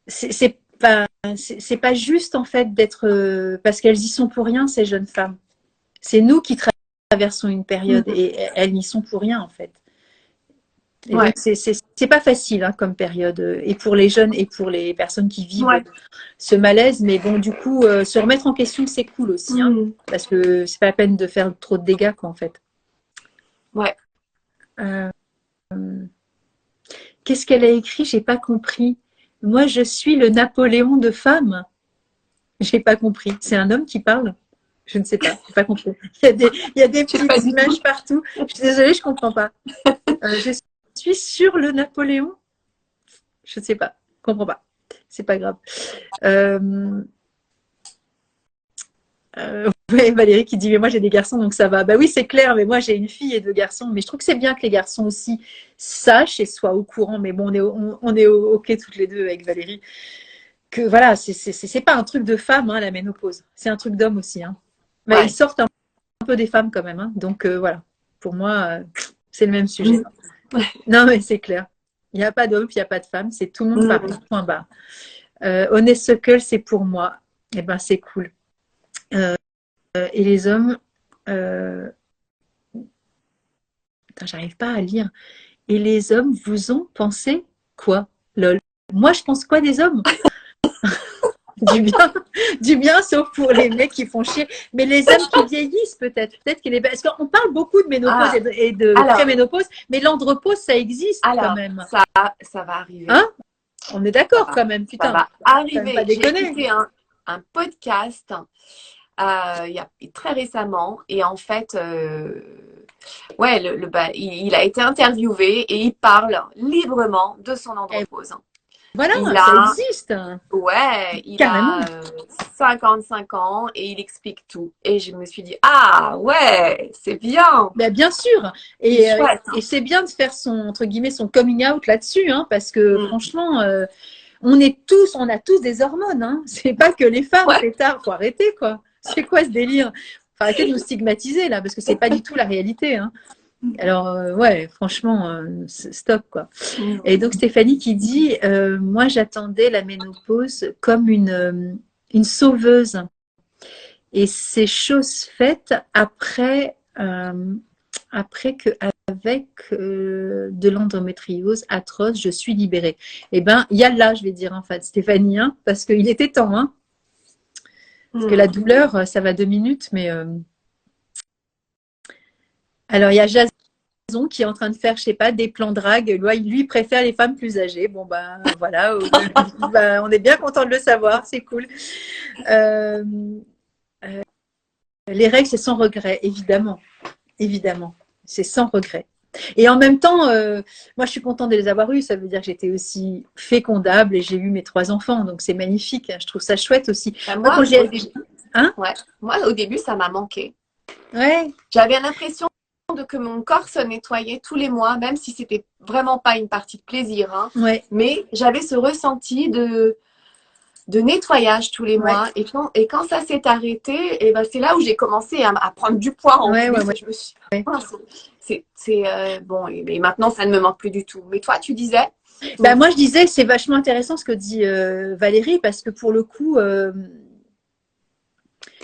c'est pas juste en fait d'être parce qu'elles y sont pour rien, ces jeunes femmes. C'est nous qui traversons une période et elles n'y sont pour rien en fait. Et donc c'est pas facile hein, comme période et pour les jeunes et pour les personnes qui vivent ce malaise. Mais bon, du coup, se remettre en question, c'est cool aussi hein, parce que c'est pas la peine de faire trop de dégâts quoi en fait. Ouais. Qu'est-ce qu'elle a écrit? J'ai pas compris. Moi, je suis le Napoléon de femmes. J'ai pas compris. C'est un homme qui parle? Je ne sais pas. J'ai pas compris. Il y a des petites images partout. Je suis désolée, je comprends pas. Je suis sur le Napoléon. Je ne sais pas. Je comprends pas. C'est pas grave. Ouais, Valérie qui dit mais moi j'ai des garçons donc ça va. Bah oui c'est clair mais moi j'ai une fille et 2 garçons mais je trouve que c'est bien que les garçons aussi sachent et soient au courant mais bon on est ok toutes les deux avec Valérie que voilà c'est pas un truc de femme hein, la ménopause c'est un truc d'homme aussi hein. Mais ils sortent un peu des femmes quand même hein. Donc voilà pour moi c'est le même sujet. Non mais c'est clair il n'y a pas d'homme puis il n'y a pas de femme c'est tout le monde pareil point barre. Honeysuckle c'est pour moi et ben c'est cool. Et les hommes, putain, j'arrive pas à lire. Et les hommes vous ont pensé quoi? Lol. Moi, je pense quoi des hommes? Du bien, du bien, sauf pour les mecs qui font chier. Mais les hommes qui vieillissent, peut-être qu'il est. Parce qu'on parle beaucoup de ménopause et de préménopause, mais l'andropause, ça existe quand même. Ça va arriver. Hein? On est d'accord quand même, putain. Ça va arriver. J'ai écouté un podcast il y a très récemment, et en fait, ouais, il a été interviewé et il parle librement de son andropause. Voilà, ça existe. Ouais, il a 55 ans et il explique tout. Et je me suis dit, ah ouais, c'est bien. Ben, bien sûr. Et c'est bien de faire entre guillemets, son coming out là-dessus, hein, parce que franchement, on a tous des hormones. Hein. C'est pas que les femmes, c'est tard, faut arrêter, quoi. C'est quoi ce délire? Faut arrêter de nous stigmatiser, là, parce que c'est pas du tout la réalité. Hein. Alors, ouais, franchement, stop, quoi. Et donc, Stéphanie qui dit, moi, j'attendais la ménopause comme une sauveuse. Et c'est chose faite après que, avec de l'endométriose atroce, je suis libérée. Eh bien, il y a là, je vais dire, en fait, Stéphanie, hein, parce qu'il était temps, hein. Parce que la douleur, ça va 2 minutes, mais... Alors, il y a Jason qui est en train de faire, je sais pas, des plans drague. Lui, il préfère les femmes plus âgées. Bon, ben, voilà. On est bien content de le savoir. C'est cool. Les règles, c'est sans regret, évidemment. Évidemment. C'est sans regret. Et en même temps, moi, je suis contente de les avoir eus. Ça veut dire que j'étais aussi fécondable et j'ai eu mes 3 enfants. Donc, c'est magnifique. Je trouve ça chouette aussi. Moi, au début, ça m'a manqué. Ouais. J'avais l'impression que mon corps se nettoyait tous les mois, même si c'était vraiment pas une partie de plaisir. Hein. Ouais. Mais j'avais ce ressenti de nettoyage tous les mois. Et quand ça s'est arrêté, et ben c'est là où j'ai commencé à prendre du poids en plus. Je me suis dit, bon, et maintenant ça ne me manque plus du tout. Mais toi, tu disais? Ben, moi, je disais, c'est vachement intéressant ce que dit Valérie, parce que pour le coup,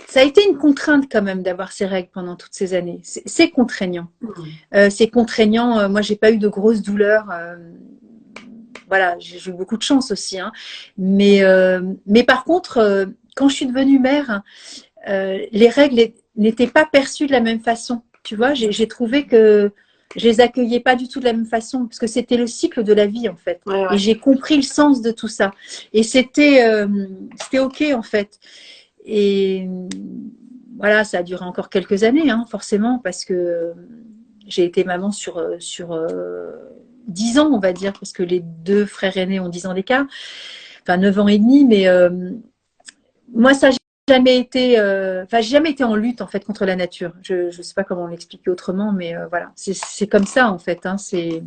ça a été une contrainte quand même d'avoir ces règles pendant toutes ces années. C'est contraignant. C'est contraignant. Moi, j'ai pas eu de grosses douleurs. Voilà, j'ai eu beaucoup de chance aussi. Hein. Mais par contre, quand je suis devenue mère, les règles n'étaient pas perçues de la même façon. Tu vois, j'ai trouvé que je les accueillais pas du tout de la même façon, parce que c'était le cycle de la vie en fait. Et j'ai compris le sens de tout ça. Et c'était ok en fait. Et voilà, ça a duré encore quelques années, hein, forcément, parce que j'ai été maman sur 10 ans, on va dire, parce que les 2 frères aînés ont 10 ans d'écart, enfin 9 ans et demi, mais moi, ça n'a jamais été, j'ai jamais été en lutte, en fait, contre la nature. Je ne sais pas comment l'expliquer autrement, mais voilà, c'est comme ça, en fait, hein, c'est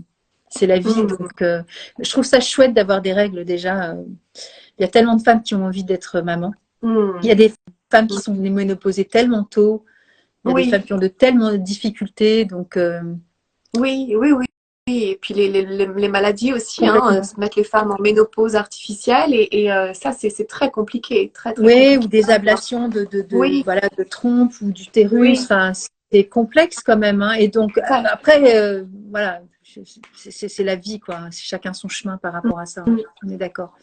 la vie. Donc, je trouve ça chouette d'avoir des règles, déjà. Il y a tellement de femmes qui ont envie d'être maman. Il y a des femmes qui sont ménopausées tellement tôt. Il y a des femmes qui ont de tellement de difficultés. Donc, oui. Et puis les maladies aussi, hein, se mettre les femmes en ménopause artificielle. Et ça, c'est très compliqué. Très compliqué. Ou des ablations de trompe ou d'utérus. Enfin, c'est complexe quand même. Hein. Et donc, après, voilà, c'est la vie, quoi. C'est chacun son chemin par rapport à ça. On est d'accord.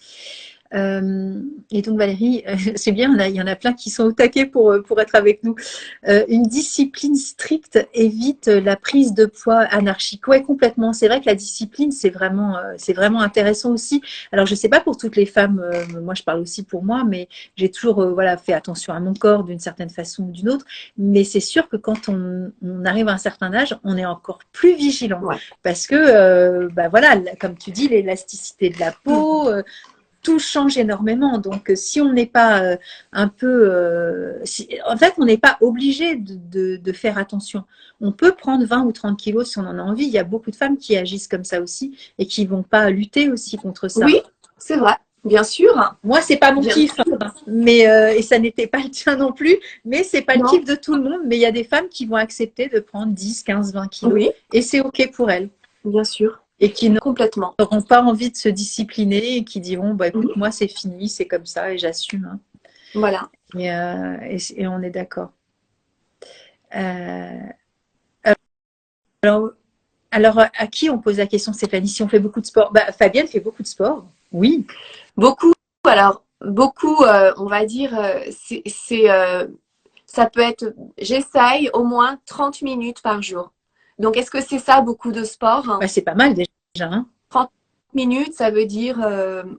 Et donc Valérie, c'est bien, il y en a plein qui sont au taquet pour être avec nous. Une discipline stricte évite la prise de poids anarchique. Ouais, complètement. C'est vrai que la discipline, c'est vraiment intéressant aussi. Alors, je sais pas pour toutes les femmes, moi je parle aussi pour moi, mais j'ai toujours fait attention à mon corps d'une certaine façon ou d'une autre. Mais c'est sûr que quand on arrive à un certain âge, on est encore plus vigilant. Parce que, comme tu dis, l'élasticité de la peau, tout change énormément. Donc, si on n'est pas un peu... en fait, on n'est pas obligé de faire attention. On peut prendre 20 ou 30 kilos si on en a envie. Il y a beaucoup de femmes qui agissent comme ça aussi et qui ne vont pas lutter aussi contre ça. Oui, c'est vrai. Bien sûr. Moi, c'est pas mon kiff, mais et ça n'était pas le tien non plus, mais c'est pas le kiff de tout le monde. Mais il y a des femmes qui vont accepter de prendre 10, 15, 20 kilos et c'est OK pour elles. Bien sûr. Et qui n'auront pas envie de se discipliner et qui diront écoute, moi c'est fini, c'est comme ça et j'assume. Hein. Voilà. Et on est d'accord. Euh, alors, alors, à qui on pose la question, Stéphanie? Si on fait beaucoup de sport, Fabienne fait beaucoup de sport. Oui. Beaucoup, alors, beaucoup, on va dire, ça peut être, j'essaye au moins 30 minutes par jour. Donc, est-ce que c'est ça, beaucoup de sport, hein? C'est pas mal déjà. Hein. 30 minutes, ça veut dire,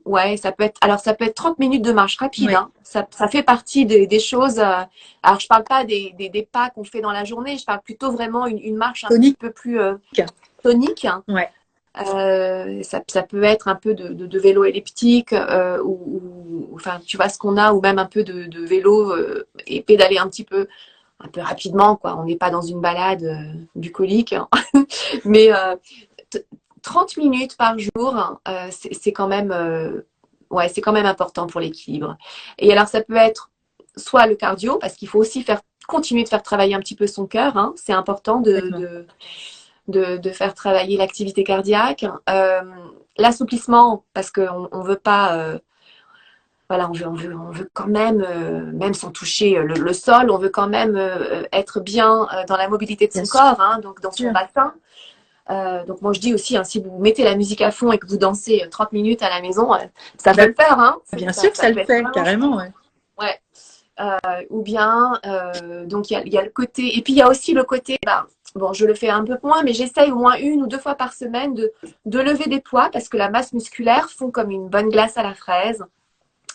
ouais, ça peut être 30 minutes de marche rapide, Ouais. hein. Ça fait partie des choses. Alors, je parle pas des pas qu'on fait dans la journée, je parle plutôt vraiment une marche un Tonique. petit peu plus tonique. Ouais. Ça peut être un peu de vélo elliptique ou enfin tu vois ce qu'on a, ou même un peu de vélo et pédaler un peu rapidement, quoi. On n'est pas dans une balade bucolique, hein. Mais 30 minutes par jour, c'est quand même ouais, c'est quand même important pour l'équilibre. Et alors ça peut être soit le cardio, parce qu'il faut aussi continuer de faire travailler un petit peu son cœur, hein. C'est important de faire travailler l'activité cardiaque. L'assouplissement, parce qu'on ne veut pas, voilà, on veut quand même, même sans toucher le sol, on veut quand même être bien dans la mobilité de son corps, hein, donc dans son bassin. Donc moi je dis aussi, hein, si vous mettez la musique à fond et que vous dansez 30 minutes à la maison, ça peut le faire. Hein. Bien sûr que ça le fait, carrément. Ouais. Ouais. Ou bien, donc il y a le côté, et puis il y a aussi le côté, bon, je le fais un peu moins, mais j'essaye au moins 1 ou 2 fois par semaine de lever des poids, parce que la masse musculaire fond comme une bonne glace à la fraise.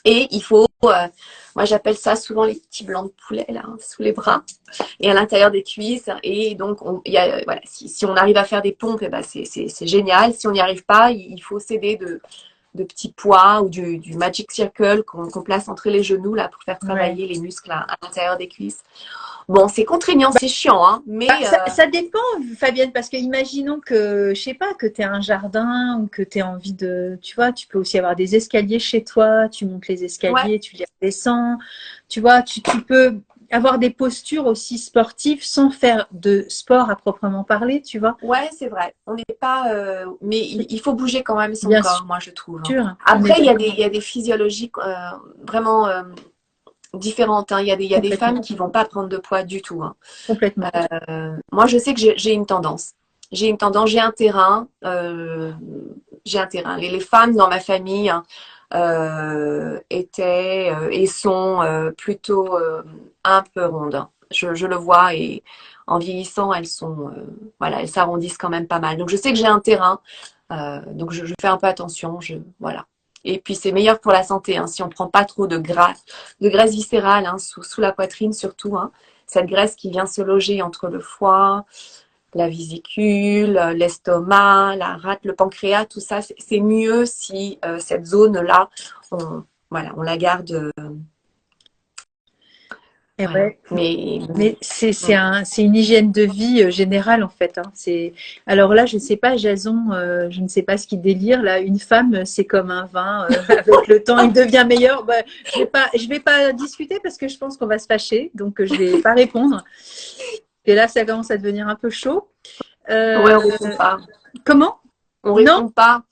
Et il faut, moi j'appelle ça souvent les petits blancs de poulet là, hein, sous les bras et à l'intérieur des cuisses. Et donc, voilà, si on arrive à faire des pompes, eh ben c'est génial. Si on n'y arrive pas, il faut s'aider de petits poids ou du Magic Circle qu'on place entre les genoux là pour faire travailler les muscles à l'intérieur des cuisses. Bon, c'est contraignant, c'est chiant, hein, mais ça dépend, Fabienne, parce que imaginons que, je sais pas, que tu as un jardin ou que tu as envie de, tu vois, tu peux aussi avoir des escaliers chez toi, tu montes les escaliers, tu les redescends, tu vois, tu peux avoir des postures aussi sportives sans faire de sport à proprement parler, tu vois. Ouais, c'est vrai. On n'est pas, mais il faut bouger quand même son corps, moi je trouve. Sûr. Après, il y a des physiologies vraiment différentes, hein. Il y a des femmes qui vont pas prendre de poids du tout, hein. Complètement. Moi, je sais que j'ai une tendance. J'ai une tendance, j'ai un terrain. J'ai un terrain. Les femmes dans ma famille, hein, étaient et sont plutôt un peu rondes. Je le vois, et en vieillissant, elles sont, voilà, elles s'arrondissent quand même pas mal. Donc, je sais que j'ai un terrain. Donc, je fais un peu attention. Voilà. Et puis, c'est meilleur pour la santé, hein, si on prend pas trop de graisse viscérale, hein, sous la poitrine surtout, hein. Cette graisse qui vient se loger entre le foie, la vésicule, l'estomac, la rate, le pancréas, tout ça, c'est mieux si cette zone-là, voilà, on la garde. Voilà. Ouais. Mais c'est une hygiène de vie générale en fait. Hein. Alors là, je sais pas, Jason, je ne sais pas ce qu'il délire. Là, une femme, c'est comme un vin. Avec le temps, il devient meilleur. Je vais pas discuter parce que je pense qu'on va se fâcher, donc je vais pas répondre. Et là, ça commence à devenir un peu chaud. Ouais, on répond pas. Comment? On répond pas.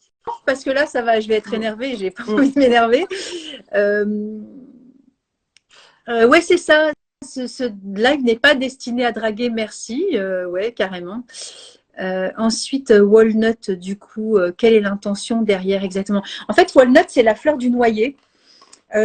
Parce que là, ça va, je vais être énervée. J'ai pas envie de m'énerver. Ouais, c'est ça. Ce live n'est pas destiné à draguer, merci. Ouais, carrément. Ensuite, Walnut, du coup, quelle est l'intention derrière exactement? En fait, Walnut, c'est la fleur du noyer.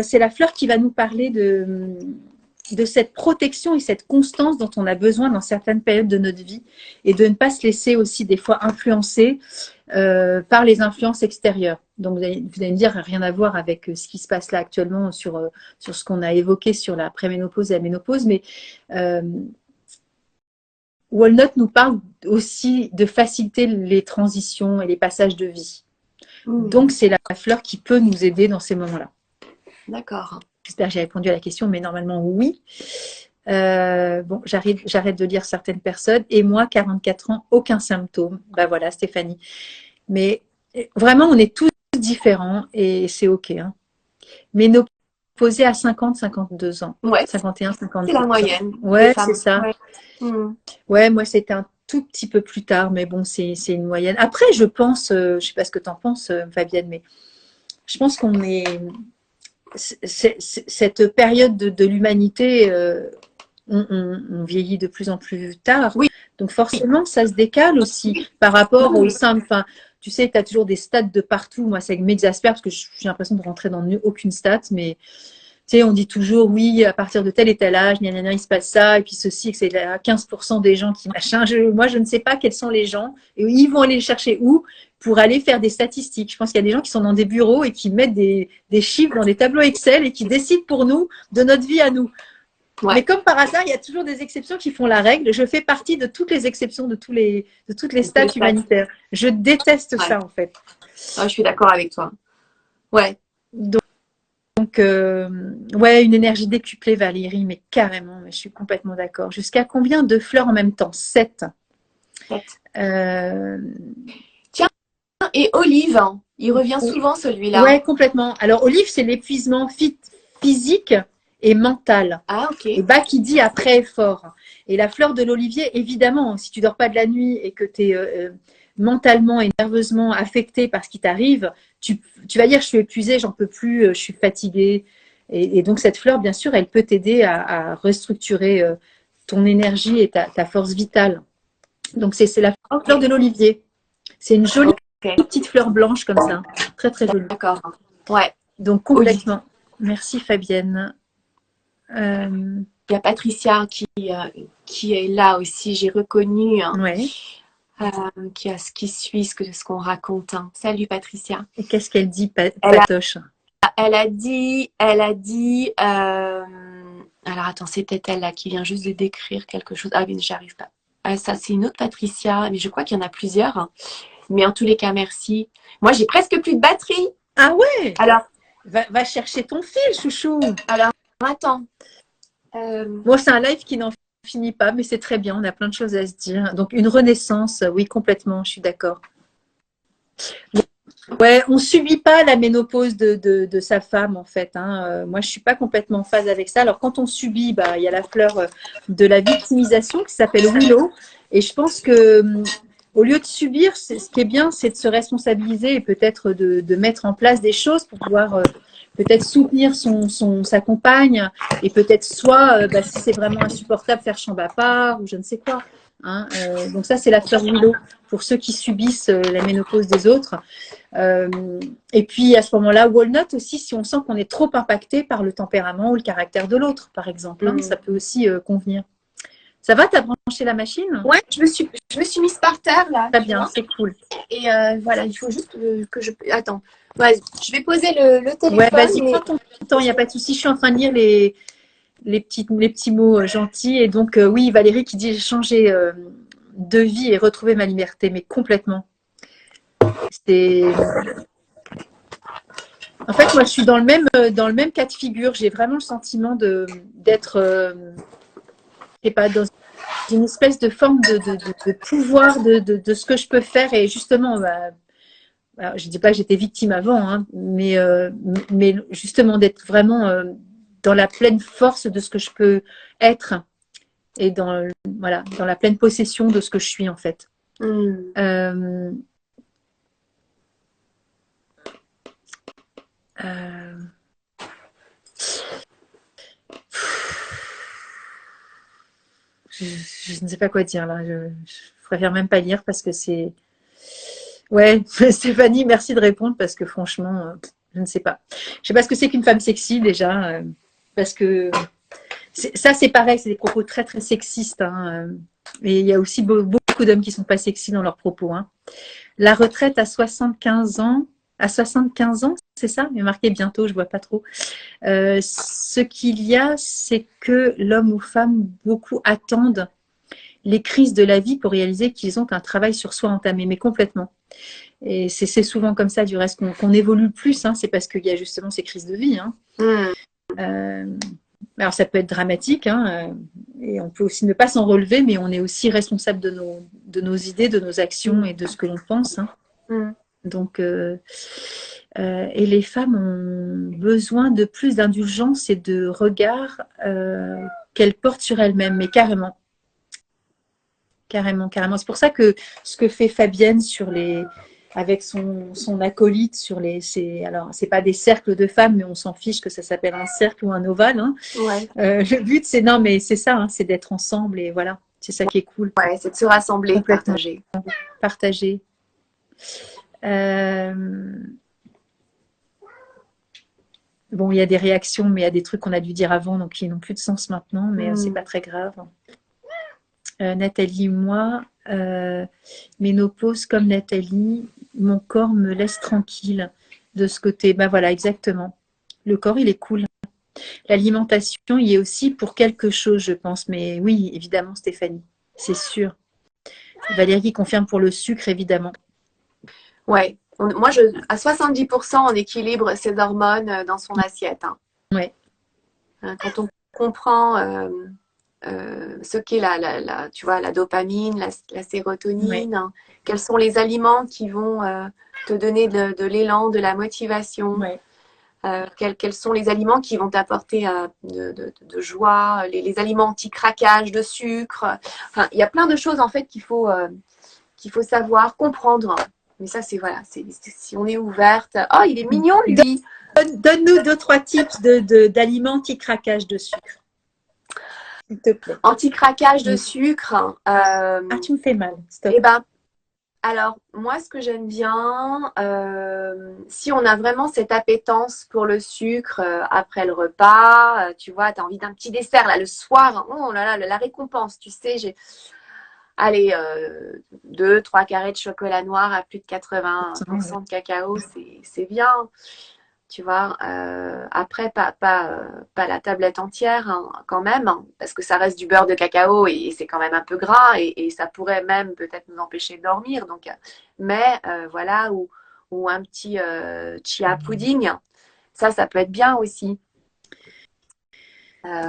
C'est la fleur qui va nous parler de cette protection et cette constance dont on a besoin dans certaines périodes de notre vie, et de ne pas se laisser aussi des fois influencer par les influences extérieures. Donc vous allez me dire, rien à voir avec ce qui se passe là actuellement sur ce qu'on a évoqué sur la préménopause et la ménopause, mais Walnut nous parle aussi de faciliter les transitions et les passages de vie. Donc c'est la fleur qui peut nous aider dans ces moments-là. D'accord. J'espère que j'ai répondu à la question, mais normalement oui. Bon, j'arrête de lire certaines personnes. Et moi, 44 ans, aucun symptôme. Ben voilà, Stéphanie. Mais vraiment, on est tous différents et c'est OK. Hein. Mais nos posés à 50, 52 ans. Ouais. 51, 52 c'est la moyenne. Ouais, c'est ça. Ouais. Ouais, moi, c'était un tout petit peu plus tard, mais bon, c'est une moyenne. Après, je pense, je sais pas ce que tu en penses, Fabienne, mais je pense qu'on est cette période de l'humanité, on vieillit de plus en plus tard. Oui. Donc forcément, ça se décale aussi par rapport au sein. Enfin, tu sais, tu as toujours des stats de partout. Moi, ça m'exaspère parce que j'ai l'impression de rentrer dans aucune stat. Mais tu sais, on dit toujours, oui, à partir de tel et tel âge, il se passe ça, et puis ceci, que c'est à 15% des gens qui machin. Moi, je ne sais pas quels sont les gens, et ils vont aller les chercher où pour aller faire des statistiques. Je pense qu'il y a des gens qui sont dans des bureaux et qui mettent des chiffres dans des tableaux Excel et qui décident pour nous de notre vie à nous. Ouais. Mais comme par hasard, il y a toujours des exceptions qui font la règle. Je fais partie de toutes les exceptions de toutes les stats humanitaires. Je déteste ça, en fait. Ah, je suis d'accord avec toi. Ouais. Donc ouais, une énergie décuplée, Valérie, mais carrément, mais je suis complètement d'accord. Jusqu'à combien de fleurs en même temps? 7. Tiens, et Olive, il revient souvent celui-là. Ouais, complètement. Alors, Olive, c'est l'épuisement physique et mental. Ah, ok. Et bas qui dit après effort. Et la fleur de l'olivier, évidemment, si tu dors pas de la nuit et que tu es mentalement et nerveusement affecté par ce qui t'arrive, tu vas dire je suis épuisée, j'en peux plus, je suis fatiguée. Et donc cette fleur, bien sûr, elle peut t'aider à restructurer ton énergie et ta force vitale. Donc c'est la fleur de l'olivier. C'est une jolie petite fleur blanche comme ça. Très très jolie. D'accord. Ouais. Donc complètement. Merci Fabienne. Il y a Patricia qui est là aussi, j'ai reconnu. Ouais. Qui suit ce qu'on raconte. Salut Patricia. Et qu'est-ce qu'elle dit, Patoche? Elle a dit alors attends, c'est peut-être elle là qui vient juste de décrire quelque chose. Ah oui, j'arrive pas. Ça, c'est une autre Patricia, mais je crois qu'il y en a plusieurs. Mais en tous les cas, merci. Moi, j'ai presque plus de batterie. Ah ouais? Alors, va chercher ton fil, chouchou. Alors, attends. Moi, c'est un live qui n'en finit pas, mais c'est très bien. On a plein de choses à se dire. Donc, une renaissance, oui, complètement, je suis d'accord. Ouais, on subit pas la ménopause de sa femme, en fait. Moi, je suis pas complètement en phase avec ça. Alors, quand on subit, il y a la fleur de la victimisation qui s'appelle Willow. Et je pense que au lieu de subir, ce qui est bien, c'est de se responsabiliser et peut-être de mettre en place des choses pour pouvoir peut-être soutenir sa compagne et peut-être soit, si c'est vraiment insupportable, faire chambre à part ou je ne sais quoi. Donc ça, c'est la fleur Willow pour ceux qui subissent la ménopause des autres. Et puis à ce moment-là, Walnut aussi, si on sent qu'on est trop impacté par le tempérament ou le caractère de l'autre, par exemple, ça peut aussi convenir. Ça va, t'as branché la machine? Ouais, je me suis mise par terre là. Très bien, c'est cool. Et voilà, il faut juste que je... Attends, ouais, je vais poser le téléphone. Ouais, vas-y, prends ton temps, il n'y a pas de souci. Je suis en train de lire les petits mots gentils. Et donc, oui, Valérie qui dit « J'ai changé de vie et retrouvé ma liberté », mais complètement. En fait, moi, je suis dans le même cas de figure. J'ai vraiment le sentiment d'être... et pas dans une espèce de forme de pouvoir de ce que je peux faire. Et justement, alors, je ne dis pas que j'étais victime avant, mais justement d'être vraiment dans la pleine force de ce que je peux être et dans la pleine possession de ce que je suis en fait. Je ne sais pas quoi dire là. Je préfère même pas lire parce que c'est... Ouais, Stéphanie, merci de répondre parce que franchement, je ne sais pas. Je sais pas ce que c'est qu'une femme sexy déjà, parce que ça c'est pareil, c'est des propos très très sexistes. Et il y a aussi beaucoup d'hommes qui sont pas sexy dans leurs propos. La retraite à 75 ans, c'est ça? Mais marqué bientôt, je vois pas trop. Ce qu'il y a, c'est que l'homme ou femme, beaucoup attendent les crises de la vie pour réaliser qu'ils ont un travail sur soi entamé, mais complètement. Et c'est souvent comme ça, du reste, qu'on évolue plus. C'est parce qu'il y a justement ces crises de vie. Alors, ça peut être dramatique, et on peut aussi ne pas s'en relever, mais on est aussi responsable de nos idées, de nos actions et de ce que l'on pense. Donc, et les femmes ont besoin de plus d'indulgence et de regard qu'elles portent sur elles-mêmes, mais carrément. Carrément. C'est pour ça que ce que fait Fabienne sur les avec son acolyte sur les. Alors, c'est pas des cercles de femmes, mais on s'en fiche que ça s'appelle un cercle ou un ovale. Hein. Ouais. Le but, c'est non, mais c'est ça, hein, c'est d'être ensemble et voilà, c'est ça qui est cool. Ouais, c'est de se rassembler, de Complètement partager. partager. Bon, il y a des réactions, mais il y a des trucs qu'on a dû dire avant, donc qui n'ont plus de sens maintenant, mais c'est pas très grave. Nathalie, moi, ménopause comme Nathalie, mon corps me laisse tranquille de ce côté. Ben voilà, exactement. Le corps, il est cool. L'alimentation, il y est aussi pour quelque chose, je pense. Mais oui, évidemment, Stéphanie, c'est sûr. Valérie confirme pour le sucre, évidemment. Ouais. Moi, à 70%, on équilibre ses hormones dans son assiette. Hein. Ouais. Quand on comprend ce qu'est tu vois, la dopamine, la sérotonine, Ouais. hein, quels sont les aliments qui vont te donner de l'élan, de la motivation, Ouais. quels sont les aliments qui vont t'apporter de joie, les aliments anti-craquage de sucre. Enfin, il y a plein de choses en fait qu'il faut savoir, comprendre. Mais ça, c'est voilà, si on est ouverte. Oh, il est mignon, lui. Donne-nous 2-3 tips d'aliments anti-craquage de sucre. S'il te plaît. Anti-craquage de sucre. Ah, tu me fais mal. Stop. Eh ben, alors, moi, ce que j'aime bien, si on a vraiment cette appétence pour le sucre après le repas, tu vois, tu as envie d'un petit dessert là le soir, oh là là, la récompense, tu sais, allez, 2-3 carrés de chocolat noir à plus de 80% de cacao, c'est bien. Tu vois, après, pas la tablette entière hein, quand même, hein, parce que ça reste du beurre de cacao et c'est quand même un peu gras et ça pourrait même peut-être nous empêcher de dormir. Donc, mais voilà, ou un petit chia pudding, ça peut être bien aussi.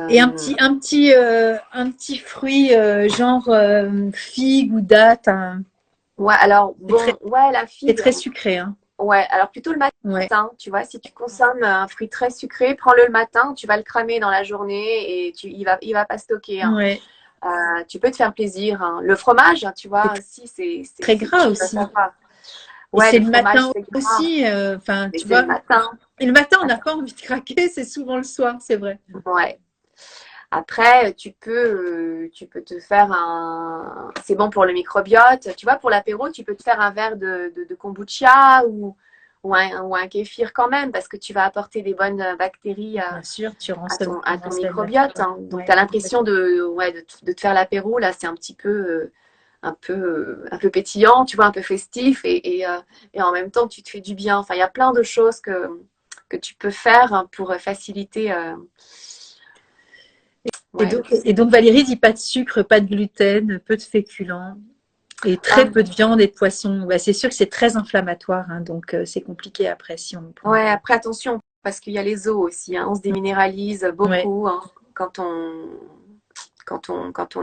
Et un petit fruit genre figue ou date. Hein. Ouais, alors bon, ouais, la figue. C'est très sucré. Hein. Ouais, alors plutôt le matin, tu vois, si tu consommes un fruit très sucré, prends-le le matin, tu vas le cramer dans la journée et il va pas stocker. Hein. Ouais. Tu peux te faire plaisir. Hein. Le fromage, tu vois, si c'est très gras aussi. Ouais, et c'est le matin aussi. Enfin, tu vois. Et le matin, on n'a pas envie de craquer, c'est souvent le soir, c'est vrai. Ouais. Après, tu peux te faire c'est bon pour le microbiote. Tu vois, pour l'apéro, tu peux te faire un verre de kombucha ou un kéfir quand même, parce que tu vas apporter des bonnes bactéries Bien sûr, tu à ton microbiote. Hein. Donc, tu as l'impression de te faire l'apéro. Là, c'est un petit peu, un peu pétillant, tu vois, un peu festif. Et en même temps, tu te fais du bien. Enfin, il y a plein de choses que tu peux faire pour faciliter... Et donc, Valérie dit pas de sucre, pas de gluten, peu de féculents et très peu de viande et de poisson. Bah, c'est sûr que c'est très inflammatoire, hein, donc c'est compliqué après si on prend. Ouais, après attention, parce qu'il y a les os aussi. Hein, on se déminéralise beaucoup hein, quand on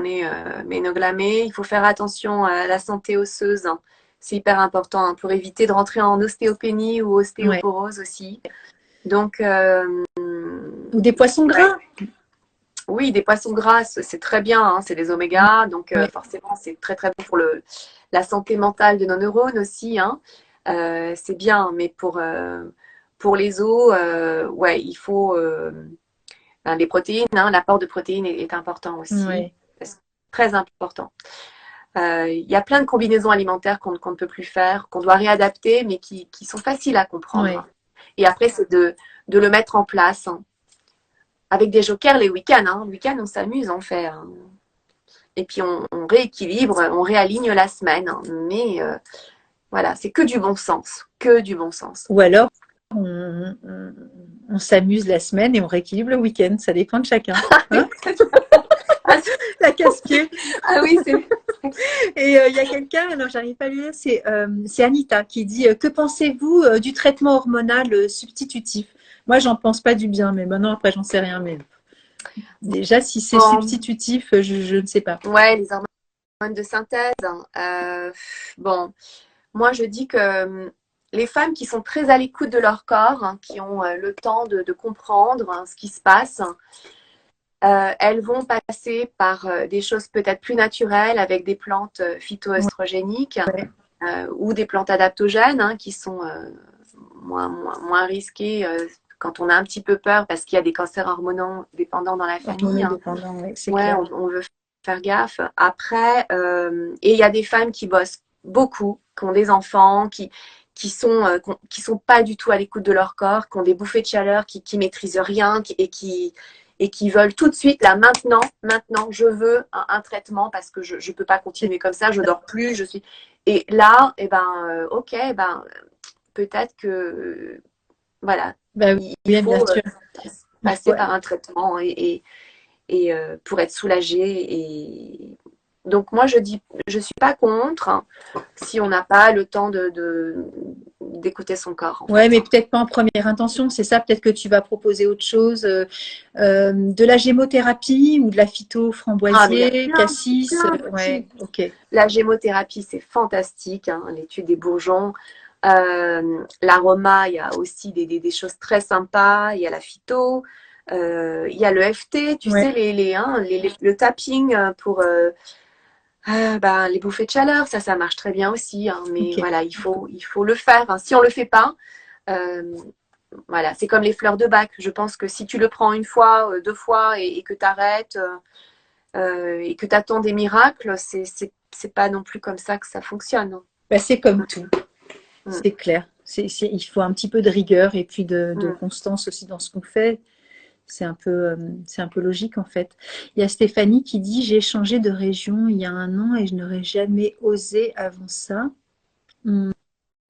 est ménoglamé. Il faut faire attention à la santé osseuse. Hein. C'est hyper important hein, pour éviter de rentrer en ostéopénie ou ostéoporose aussi. Donc, ou des poissons gras. Oui, des poissons gras, c'est très bien, hein, c'est des oméga, donc forcément c'est très très bon pour la santé mentale de nos neurones aussi. Hein. C'est bien, mais pour les os, ouais, il faut les protéines, hein, l'apport de protéines est important aussi, très important. Il y a plein de combinaisons alimentaires qu'on ne peut plus faire, qu'on doit réadapter, mais qui sont faciles à comprendre. Et après, c'est de le mettre en place. Hein. Avec des jokers les week-ends. Hein. Le week-end, on s'amuse en fait. Hein. Et puis, on rééquilibre, on réaligne la semaine. Hein. Mais voilà, c'est que du bon sens. Que du bon sens. Ou alors, on s'amuse la semaine et on rééquilibre le week-end. Ça dépend de chacun. Hein. La casse-pied. Ah oui, c'est... Et il y a quelqu'un, alors j'arrive pas à lire, c'est Anita qui dit que pensez-vous du traitement hormonal substitutif? Moi, j'en pense pas du bien, mais maintenant, après, j'en sais rien. Mais déjà, si c'est substitutif, je ne sais pas. Ouais, les hormones de synthèse. Bon, moi, je dis que les femmes qui sont très à l'écoute de leur corps, hein, qui ont le temps de comprendre hein, ce qui se passe, elles vont passer par des choses peut-être plus naturelles avec des plantes phytoœstrogéniques ou des plantes adaptogènes hein, qui sont moins risquées quand on a un petit peu peur parce qu'il y a des cancers hormonaux dépendants dans la famille. Hein. Ouais, c'est ouais, clair. on veut faire gaffe. Après, et il y a des femmes qui bossent beaucoup, qui ont des enfants, qui sont pas du tout à l'écoute de leur corps, qui ont des bouffées de chaleur, qui maîtrisent rien et qui veulent tout de suite, là, maintenant, je veux un traitement parce que je peux pas continuer comme ça, je dors plus, je suis... Et là, ok, peut-être que, voilà, Bah, oui, il bien faut sûr. passer par un traitement pour être soulagé. Et donc moi je suis pas contre hein, si on n'a pas le temps d'écouter son corps. Ouais, mais peut-être pas en première intention, c'est ça. Peut-être que tu vas proposer autre chose, de la gémothérapie ou de la phyto-framboisier, cassis. Ouais, ok. La gémothérapie, c'est fantastique, hein, l'étude des bourgeons. L'aroma, il y a aussi des choses très sympas. Il y a la phyto, il y a le FT, tu sais, le tapping pour les bouffées de chaleur, ça marche très bien aussi. Hein, mais voilà, il faut le faire. Hein. Si on le fait pas, voilà, c'est comme les fleurs de bac. Je pense que si tu le prends une fois, deux fois et que tu arrêtes et que tu attends des miracles, c'est pas non plus comme ça que ça fonctionne. Bah, c'est comme tout, c'est clair. Il faut un petit peu de rigueur et puis de constance aussi dans ce qu'on fait. C'est un peu logique en fait. Il y a Stéphanie qui dit: j'ai changé de région il y a 1 an et je n'aurais jamais osé avant ça.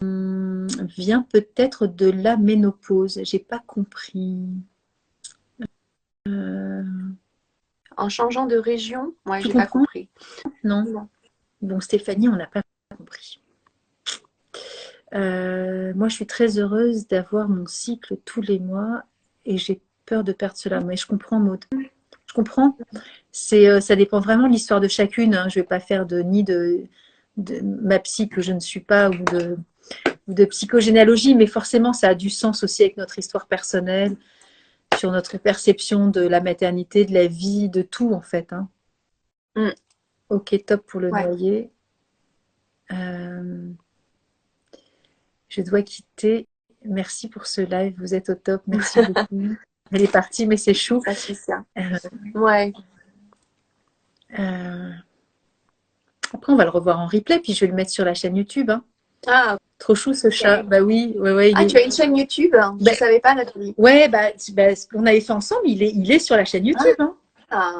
Vient peut-être de la ménopause. J'ai pas compris. En changeant de région, moi Tu j'ai pas comprends? compris. Non. Bon, Stéphanie, on n'a pas compris. Moi, je suis très heureuse d'avoir mon cycle tous les mois et j'ai peur de perdre cela. Mais je comprends, Maud. Je comprends. Ça dépend vraiment de l'histoire de chacune. Hein. Je ne vais pas faire ni de ma psy que je ne suis pas ou de psychogénéalogie, mais forcément, ça a du sens aussi avec notre histoire personnelle, sur notre perception de la maternité, de la vie, de tout en fait. Hein. Ok, top pour le noyer. Je dois quitter. Merci pour ce live. Vous êtes au top. Merci beaucoup. Elle est partie, mais c'est chou. Ouais. Après, on va le revoir en replay, puis je vais le mettre sur la chaîne YouTube. Hein. Ah, trop chou ce chat. Bah oui, ouais. Tu as une chaîne YouTube? Je ne savais pas, Nathalie. Ouais, ce qu'on avait fait ensemble, il est sur la chaîne YouTube. Hein.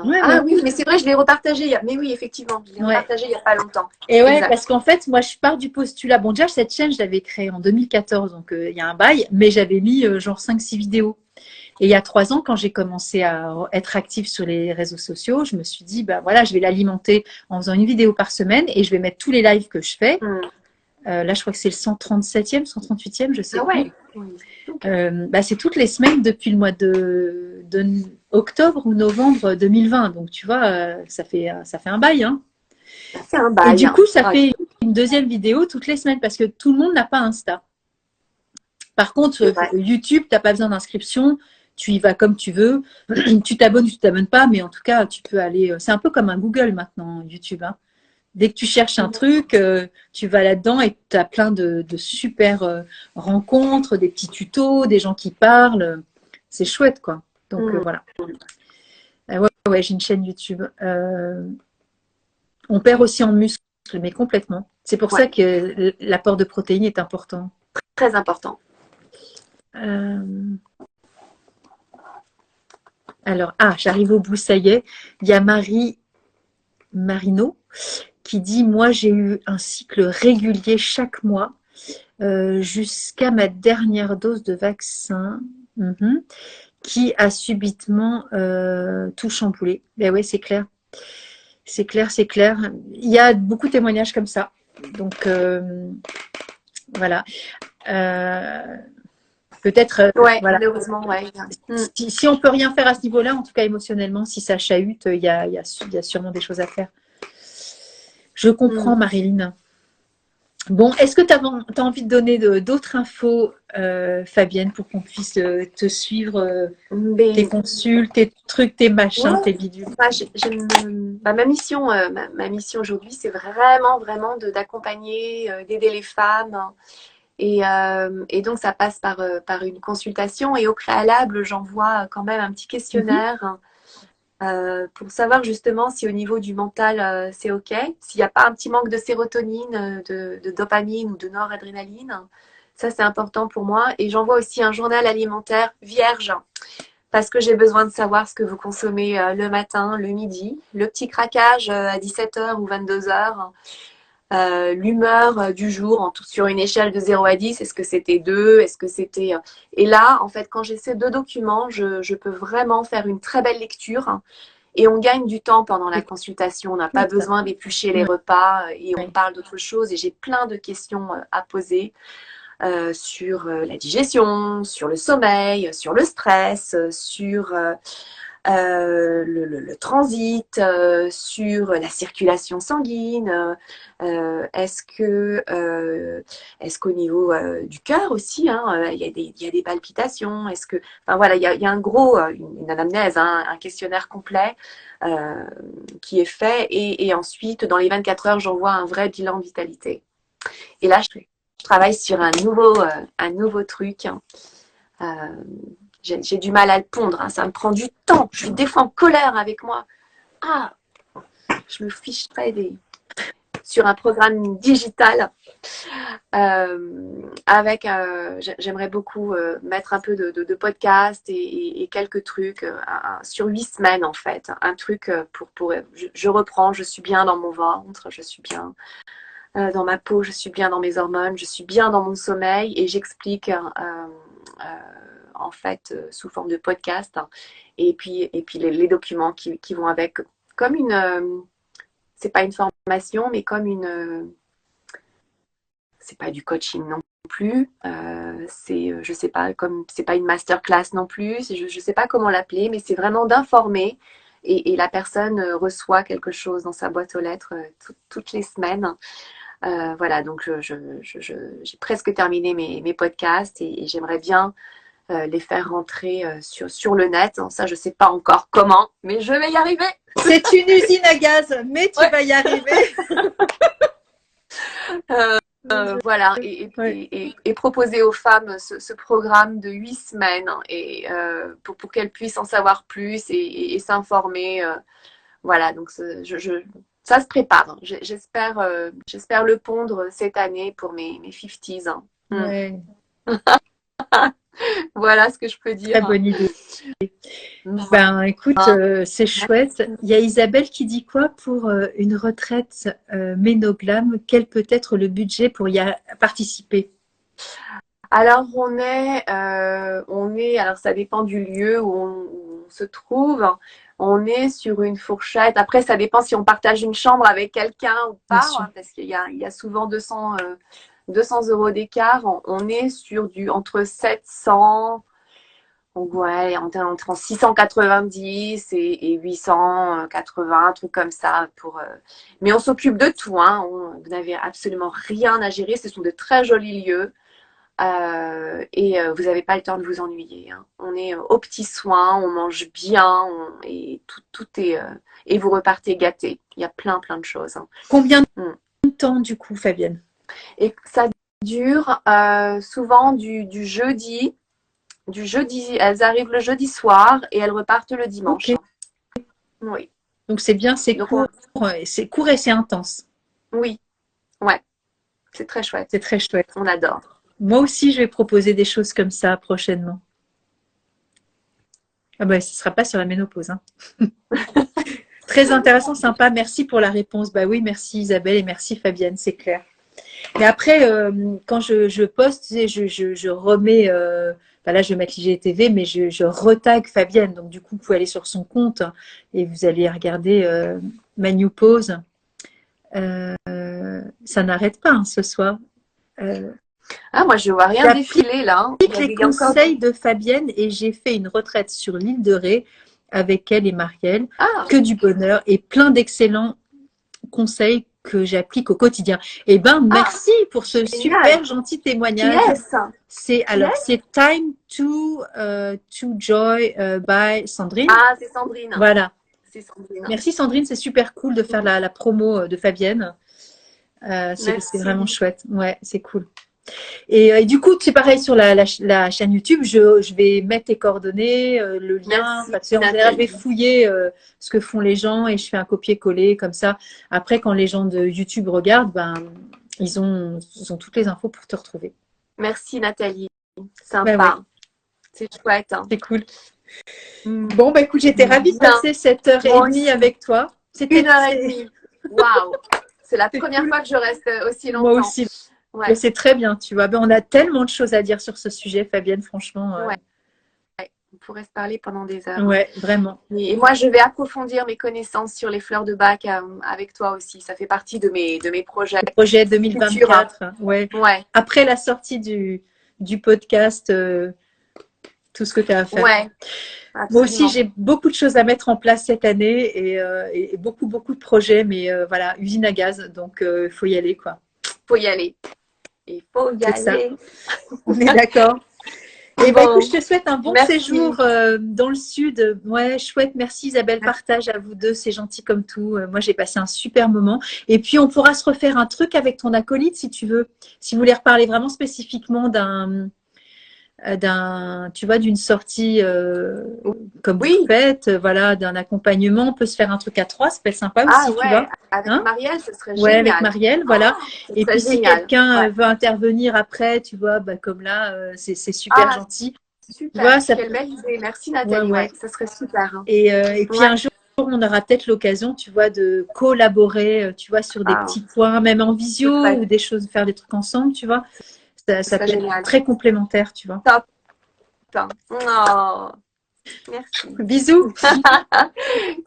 Oui, mais c'est vrai, je l'ai repartagé. Mais oui, effectivement, je l'ai repartagé il n'y a pas longtemps. Et parce qu'en fait, moi, je pars du postulat. Bon, déjà, cette chaîne, je l'avais créée en 2014, donc il y a un bail, mais j'avais mis genre 5-6 vidéos. Et il y a 3 ans, quand j'ai commencé à être active sur les réseaux sociaux, je me suis dit, voilà, je vais l'alimenter en faisant une vidéo par semaine et je vais mettre tous les lives que je fais. Là, je crois que c'est le 137e, 138e, je sais plus. C'est toutes les semaines depuis le mois de octobre ou novembre 2020. Donc, tu vois, ça fait un bail. Hein. C'est un bail. Et du coup, ça fait une deuxième vidéo toutes les semaines parce que tout le monde n'a pas Insta. Par contre, YouTube, tu n'as pas besoin d'inscription. Tu y vas comme tu veux. Tu t'abonnes ou tu t'abonnes pas. Mais en tout cas, tu peux aller… C'est un peu comme un Google maintenant, YouTube. Hein. Dès que tu cherches un truc, tu vas là-dedans et tu as plein de super rencontres, des petits tutos, des gens qui parlent. C'est chouette, quoi. Donc, voilà. Ouais, j'ai une chaîne YouTube. On perd aussi en muscles, mais complètement. C'est pour ça que l'apport de protéines est important. Très important. Alors, j'arrive au bout, ça y est. Il y a Marino qui dit: moi, j'ai eu un cycle régulier chaque mois jusqu'à ma dernière dose de vaccin qui a subitement tout chamboulé. Ben ouais, c'est clair. C'est clair. Il y a beaucoup de témoignages comme ça. Donc, voilà. Peut-être. Voilà. Malheureusement, si on peut rien faire à ce niveau-là, en tout cas émotionnellement, si ça chahute, il y a sûrement des choses à faire. Je comprends, Marilyn. Bon, est-ce que tu as envie de donner d'autres infos, Fabienne, pour qu'on puisse te suivre tes consultes, tes trucs, tes machins, tes bidules? Ma mission aujourd'hui, c'est vraiment d'accompagner, d'aider les femmes. Et donc, ça passe par une consultation. Et au préalable, j'envoie quand même un petit questionnaire pour savoir justement si au niveau du mental, c'est OK. S'il n'y a pas un petit manque de sérotonine, de dopamine ou de noradrénaline. Ça, c'est important pour moi. Et j'envoie aussi un journal alimentaire vierge parce que j'ai besoin de savoir ce que vous consommez le matin, le midi, le petit craquage à 17h ou 22h. L'humeur du jour sur une échelle de 0 à 10, est-ce que c'était 2, est-ce que c'était... Et là, en fait, quand j'ai ces deux documents, je peux vraiment faire une très belle lecture et on gagne du temps pendant la consultation. On n'a pas besoin d'éplucher les repas et on parle d'autre chose. Et j'ai plein de questions à poser sur la digestion, sur le sommeil, sur le stress, sur... le transit, sur la circulation sanguine, est-ce qu'au niveau du cœur aussi, hein, il y a des palpitations, est-ce que, enfin voilà, il y a un gros, une anamnèse, hein, un questionnaire complet qui est fait et ensuite dans les 24 heures, j'envoie un vrai bilan de vitalité. Et là, je travaille sur un nouveau truc. J'ai du mal à le pondre, hein. Ça me prend du temps. Je suis des fois en colère avec moi. Ah, je me ficherais sur un programme digital j'aimerais beaucoup mettre un peu de podcast et quelques trucs sur 8 semaines en fait. Un truc je reprends, je suis bien dans mon ventre, je suis bien dans ma peau, je suis bien dans mes hormones, je suis bien dans mon sommeil et j'explique en fait sous forme de podcast et puis les documents qui vont avec comme c'est pas une formation mais comme c'est pas du coaching non plus je sais pas, comme c'est pas une masterclass non plus, je sais pas comment l'appeler, mais c'est vraiment d'informer et la personne reçoit quelque chose dans sa boîte aux lettres toutes les semaines. Voilà, donc j'ai presque terminé mes podcasts et j'aimerais bien les faire rentrer sur le net. Ça, je sais pas encore comment, mais je vais y arriver. C'est une usine à gaz, mais tu vas y arriver. Voilà, et proposer aux femmes ce programme de 8 semaines et pour qu'elles puissent en savoir plus et s'informer. Voilà, donc ça se prépare. J'espère le pondre cette année pour mes 50s. Ouais. Voilà ce que je peux dire. Très bonne idée. Ben, écoute, c'est chouette. Il y a Isabelle qui dit quoi pour une retraite Ménoglam? Quel peut être le budget pour y participer? Alors, alors ça dépend du lieu où on se trouve. On est sur une fourchette. Après, ça dépend si on partage une chambre avec quelqu'un ou pas, parce qu'il y a souvent 200 euros d'écart. On est sur entre 700, ouais, entre 690 et 880, un truc comme ça. Mais on s'occupe de tout, hein. Vous n'avez absolument rien à gérer. Ce sont de très jolis lieux. Vous n'avez pas le temps de vous ennuyer, hein. On est aux petits soins, on mange bien et tout est et vous repartez gâtés. Il y a plein de choses, hein. Combien de temps du coup, Fabienne? Et ça dure souvent du jeudi. Elles arrivent le jeudi soir et elles repartent le dimanche. Okay. Oui. Donc c'est bien, c'est court, c'est court et c'est intense. Oui, ouais, c'est très chouette. C'est très chouette. On adore. Moi aussi, je vais proposer des choses comme ça prochainement. Ah ben, ce ne sera pas sur la ménopause, hein. Très intéressant, sympa. Merci pour la réponse. Bah oui, merci Isabelle et merci Fabienne, c'est clair. Mais après, quand je poste, tu sais, je remets, là je vais mettre l'IGTV, mais je retag Fabienne. Donc du coup, vous pouvez aller sur son compte et vous allez regarder ma new pause. Ça n'arrête pas, hein, ce soir. Moi je vois rien défiler là. J'applique les conseils de Fabienne et j'ai fait une retraite sur l'île de Ré avec elle et Marielle. Que du bonheur et plein d'excellents conseils que j'applique au quotidien. Eh ben, merci pour ce super gentil témoignage. C'est Time to Joy by Sandrine. Ah, c'est Sandrine. Voilà. C'est Sandrine. Merci Sandrine, c'est super cool de faire la promo de Fabienne. C'est vraiment chouette. Ouais, c'est cool. Et du coup, c'est pareil sur la chaîne YouTube. Je vais mettre tes coordonnées, le lien. En général, je vais fouiller ce que font les gens et je fais un copier-coller comme ça. Après, quand les gens de YouTube regardent, ben, ils ont toutes les infos pour te retrouver. Merci Nathalie. Sympa. Ben, ouais. C'est chouette. Hein. C'est cool. Bon, bah écoute, j'étais ravie de passer cette heure et demie avec toi. C'était 1h30. Waouh! C'est la première fois que je reste aussi longtemps. Moi aussi. Ouais. C'est très bien, tu vois. Ben, on a tellement de choses à dire sur ce sujet, Fabienne, franchement. Ouais. On pourrait se parler pendant des heures. Ouais, vraiment. Et moi, je vais approfondir mes connaissances sur les fleurs de bac avec toi aussi. Ça fait partie de mes projets. Le projet 2024. Ouais. Après la sortie du podcast, tout ce que tu as à faire. Ouais. Absolument. Moi aussi, j'ai beaucoup de choses à mettre en place cette année et beaucoup de projets. Mais voilà, usine à gaz, donc il faut y aller, quoi. Faut y aller. Il faut y aller. On est d'accord. Et bon, écoute, je te souhaite un bon séjour dans le sud. Ouais, chouette. Merci Isabelle. Partage à vous deux. C'est gentil comme tout. Moi, j'ai passé un super moment. Et puis, on pourra se refaire un truc avec ton acolyte si tu veux. Si vous voulez reparler vraiment spécifiquement tu vois, d'une sortie comme vous faites, voilà, d'un accompagnement. On peut se faire un truc à 3, ça peut être sympa aussi, tu vois. Avec Marielle, ce serait génial. Ouais, avec Marielle, voilà. Et puis si quelqu'un veut intervenir après, tu vois, bah, comme là, c'est super gentil. Super, tu vois, quelle belle idée. Merci Nathalie, ça serait super. Hein. Et puis un jour, on aura peut-être l'occasion, tu vois, de collaborer, tu vois, sur des petits points, même en visio ou des choses, faire des trucs ensemble, tu vois. Ça peut être très complémentaire, tu vois. Top. Oh, merci. Bisous.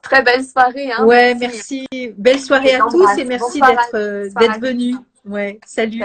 Très belle soirée. Hein, ouais, merci. Belle soirée à tous et merci d'être venus. Ouais, salut.